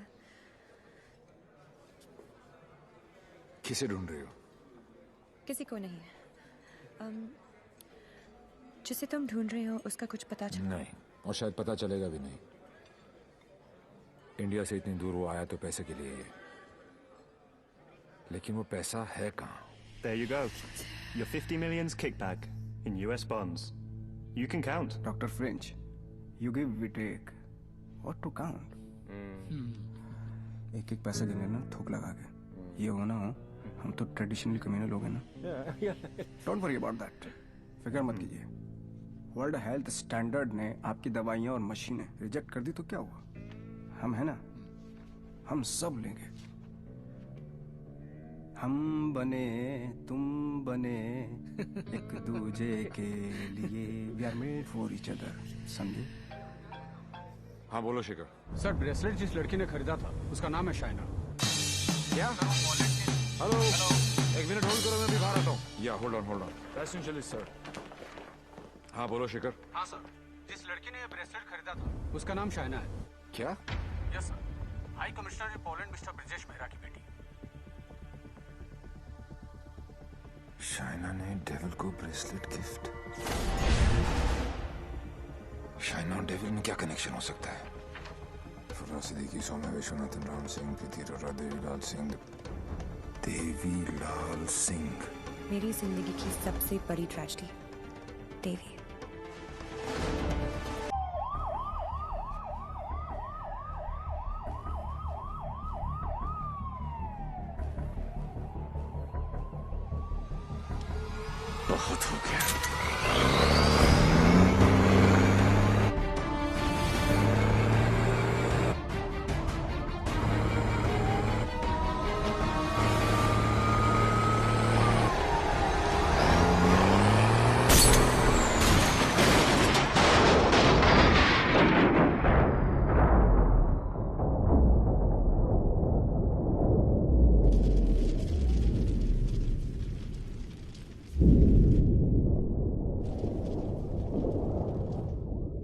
किसे ढूंढ रही हो? किसी को नहीं। जिसे तुम ढूंढ रहे हो उसका कुछ पता चला? नहीं, और शायद पता चलेगा भी नहीं। इंडिया से इतनी दूर वो आया तो पैसे के लिए ही, लेकिन वो पैसा है कहाँ? There you go. Your 50 million's kickback in US bonds. You can count. Dr. French, you give, we take. What to count? एक एक पैसा गिने ना, थूक लगा के। ये हो ना हो, हम तो ट्रेडिशनली कम्युनल लोग हैं ना। Don't worry about that. फिक्र मत कीजिए। वर्ल्ड हेल्थ स्टैंडर्ड ने आपकी दवाइयाँ और मशीनें रिजेक्ट कर दी तो क्या हुआ? हम है ना, हम सब लेंगे। हम बने तुम बने एक दूजे के लिए, we are made for each other. समझे? हाँ बोलो शिखर। सर ब्रेसलेट जिस लड़की ने खरीदा था उसका नाम है शाइना। क्या? हेलो, एक मिनट होल्ड करो, मैं भी बाहर आता हूँ। या होल्ड ऑन एसेंशियली सर। हाँ बोलो शिखर। हाँ सर, जिस लड़की ने ये ब्रेसलेट खरीदा था उसका नाम शाइना है। क्या? Yes sir, high commissioner in Poland mister Brijesh Mehra की बेटी। शाइना ने डेविल को ब्रेसलेट गिफ्ट। शाइना और डेविल में क्या कनेक्शन हो सकता है? फुर्रा सिद्दीकी, सौम्या विश्वनाथन, राम सिंह, प्रीति अरोड़ा, देवीलाल सिंह। देवीलाल सिंह। मेरी जिंदगी की सबसे बड़ी ट्रेजेडी, देवी। बहुत हो गया।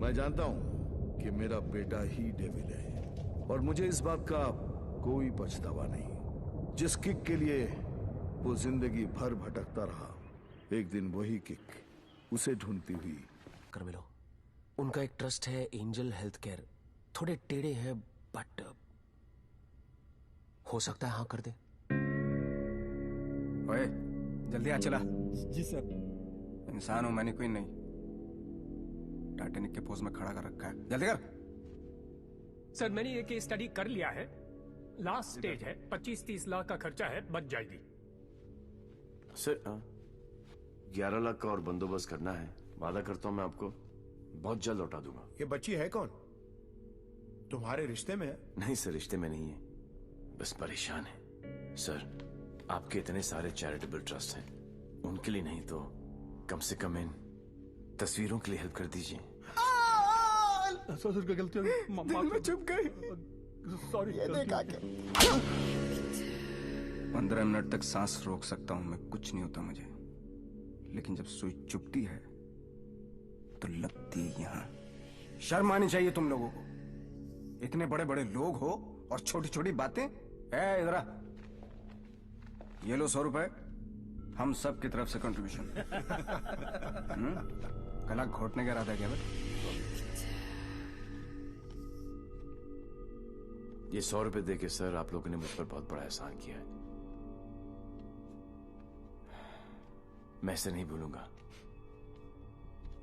मैं जानता हूं कि मेरा बेटा ही डेविल है और मुझे इस बात का कोई पछतावा नहीं। जिस किक के लिए वो जिंदगी भर भटकता रहा, एक दिन वही किक उसे ढूंढती हुई कर मिलो। उनका एक ट्रस्ट है एंजल हेल्थ केयर, थोड़े टेढ़े हैं बट हो सकता है हाँ कर दे। ओए जल्दी आ चला। जी सर। इंसान हूं मैंने, कोई नहीं। टाइटैनिक के पोज में खड़ा कर रखा है, जल्दी कर। सर मैंने ये केस स्टडी कर लिया है, लास्ट स्टेज है, 25-30 लाख का खर्चा है, बच जाएगी। सर 11 लाख का और बंदोबस्त करना है, वादा करता हूं मैं आपको बहुत जल्द लौटा दूंगा। ये बच्ची है कौन? तुम्हारे रिश्ते में है? नहीं सर, रिश्ते में नहीं है, बस परेशान है। सर आपके इतने सारे चैरिटेबल ट्रस्ट हैं, उनके लिए नहीं तो कम से कम इन तस्वीरों के लिए हेल्प कर दीजिए। सर का गलती हो गई, दिल में चुप गई। सॉरी। 15 मिनट तक सांस रोक सकता हूं मैं, कुछ नहीं होता मुझे, लेकिन जब सुई चुभती है तो लगती है यहां। शर्म आनी चाहिए तुम लोगों को। इतने बड़े बड़े लोग हो और छोटी छोटी बातें। इधर आ, ये लो 100 रुपए, हम सब की तरफ से कंट्रीब्यूशन। गला घोटने का इरादा क्या भाई? ये 100 रुपए देके सर आप लोगों ने मुझ पर बहुत बड़ा एहसान किया है, मैं इसे नहीं भूलूंगा।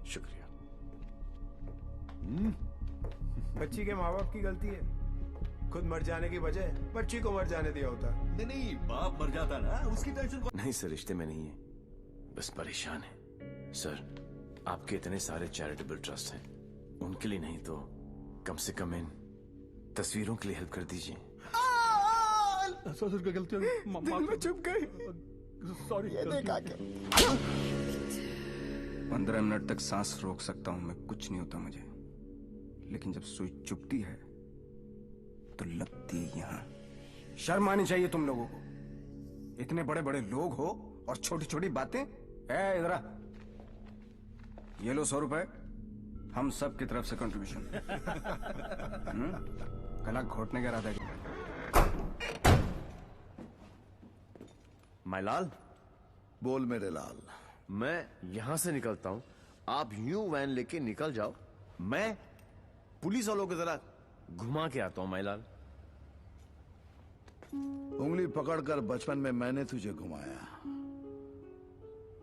शुक्रिया। बच्ची के माँ बाप की गलती है, खुद मर जाने की बजाय बच्ची को मर जाने दिया होता। नहीं, बाप मर जाता ना, उसकी टेंशन को। नहीं सर, रिश्ते में नहीं है, बस परेशान है। सर आपके इतने सारे चैरिटेबल ट्रस्ट हैं, उनके लिए नहीं तो कम से कम इन तस्वीरों के लिए हेल्प कर दीजिए। सर का गलती हो गई, दिल में चुप गई। सॉरी। 15 मिनट तक सांस रोक सकता हूं मैं, कुछ नहीं होता मुझे, लेकिन जब सुई चुभती है तो लगती है यहां। शर्म आनी चाहिए तुम लोगों को। इतने बड़े बड़े लोग हो और छोटी छोटी बातें। इधर आ, ये लो 100 रुपए, हम सब की तरफ से कंट्रीब्यूशन। गला घोटने का इरादा क्या? माय लाल। बोल मेरे लाल। मैं यहां से निकलता हूं, आप यूं वैन लेके निकल जाओ, मैं पुलिस वालों को जरा घुमा के आता हूं। माय लाल, उंगली पकड़कर बचपन में मैंने तुझे घुमाया,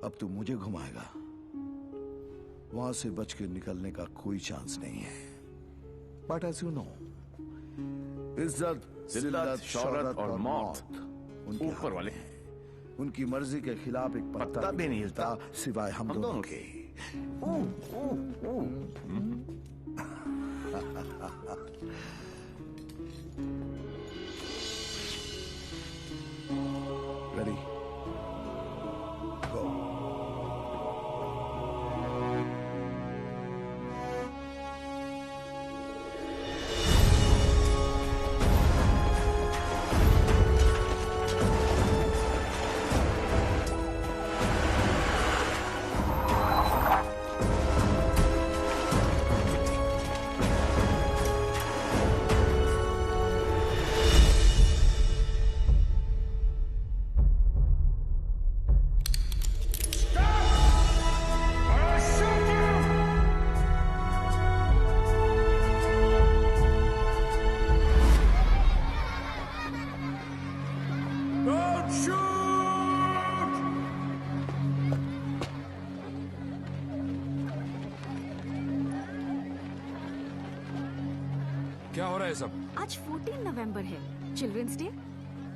अब तू मुझे घुमाएगा। वहां से बच के निकलने का कोई चांस नहीं है। बट एज यू नो, इज्जत, जिल्लत, शौहरत और मौत ऊपर वाले, उनकी मर्जी के खिलाफ एक पत्ता भी नहीं हिलता सिवाय हम दोनों के। Ready? Go. हो रहा है सब? आज 14 नवंबर है, चिल्ड्रंस डे।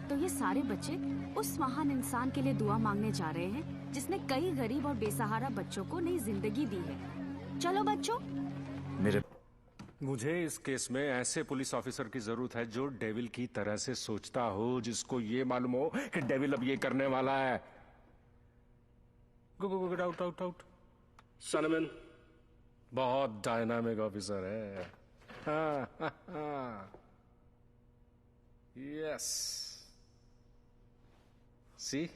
तो ये सारे बच्चे उस महान इंसान के लिए दुआ मांगने जा रहे हैं जिसने कई गरीब और बेसहारा बच्चों को नई जिंदगी दी है। चलो बच्चों। मुझे इस केस में ऐसे पुलिस ऑफिसर की जरूरत है जो डेविल की तरह से सोचता हो, जिसको ये मालूम हो कि डेविल अब ये करने वाला है। Go go go, out out out. सनमैन बहुत डायनामिक ऑफिसर है। Yes see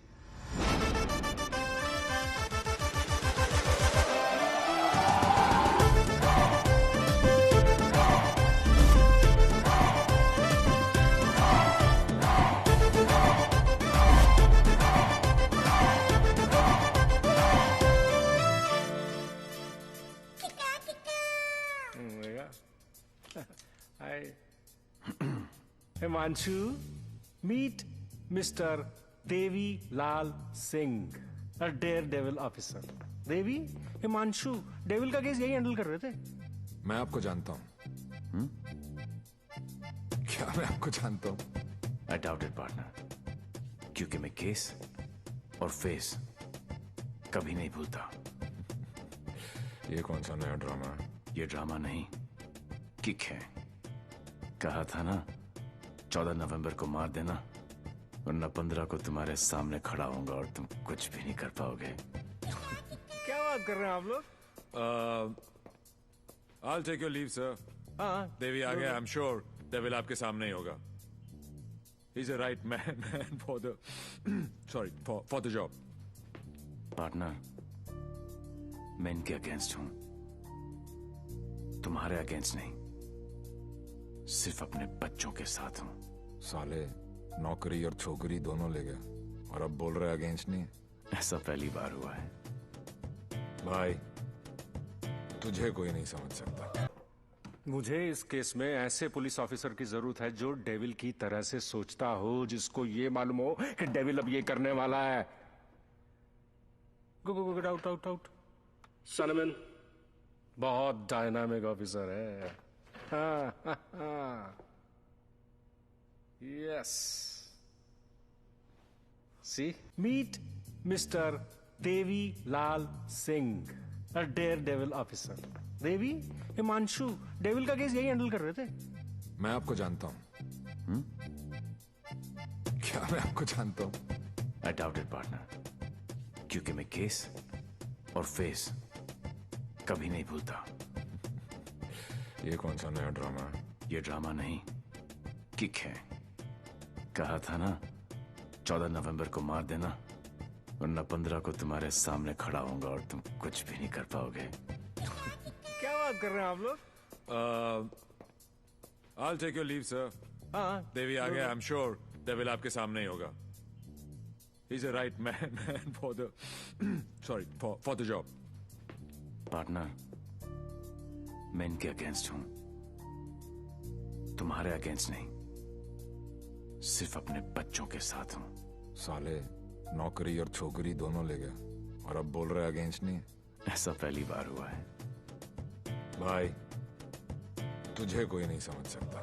Himanshu, meet mister Devi Lal Singh, a daredevil officer. Devi, Himanshu devil का केस यही हैंडल कर रहे थे। मैं आपको जानता हूं। क्या मैं आपको जानता हूं? आई डाउट इट पार्टनर, क्योंकि मैं केस और फेस कभी नहीं भूलता। ये कौन सा नया ड्रामा है? ये ड्रामा नहीं, किक है। कहा था ना 14 नवंबर को मार देना, वरना 15 को तुम्हारे सामने खड़ा होऊंगा और तुम कुछ भी नहीं कर पाओगे। क्या बात कर रहे हैं आप लोग? I'll take your leave, sir. हाँ, देवी आ गया। I'm sure डेविल आपके सामने ही होगा। He's a right man for the for the job. Partner, मैं इनके अगेंस्ट हूं, तुम्हारे अगेंस्ट नहीं, सिर्फ अपने बच्चों के साथ हूं। साले नौकरी और छोकरी दोनों ले गया और अब बोल रहे अगेंस्ट नहीं। ऐसा पहली बार हुआ है। भाई तुझे कोई नहीं समझ सकता। मुझे इस केस में ऐसे पुलिस ऑफिसर की जरूरत है जो डेविल की तरह से सोचता हो, जिसको ये मालूम हो कि डेविल अब ये करने वाला है। Go go go, out out out. सनमैन बहुत डायनामिक ऑफिसर है। Yes see meet mister Devi Lal Singh, a daredevil officer. Devi, Himanshu devil का केस यही हैंडल कर रहे थे। मैं आपको जानता हूं। क्या मैं आपको जानता हूं? आई डाउट इट पार्टनर, क्योंकि मैं केस और फेस कभी नहीं भूलता। ये कौन सा नया ड्रामा है? ये ड्रामा नहीं, किक है। कहा था ना 14 नवंबर को मार देना, वरना 15 को तुम्हारे सामने खड़ा होऊंगा और तुम कुछ भी नहीं कर पाओगे। क्या बात कर रहे हैं आप लोग? I'll take your leave, sir. हाँ, देवी आ गया। I'm sure डेविल आपके सामने ही होगा। He's a right man for the for the job. Partner, मैं इनके अगेंस्ट हूं, तुम्हारे अगेंस्ट नहीं, सिर्फ अपने बच्चों के साथ हूं। साले नौकरी और छोकरी दोनों ले गया और अब बोल रहे अगेंस्ट नहीं। ऐसा पहली बार हुआ है। भाई तुझे कोई नहीं समझ सकता।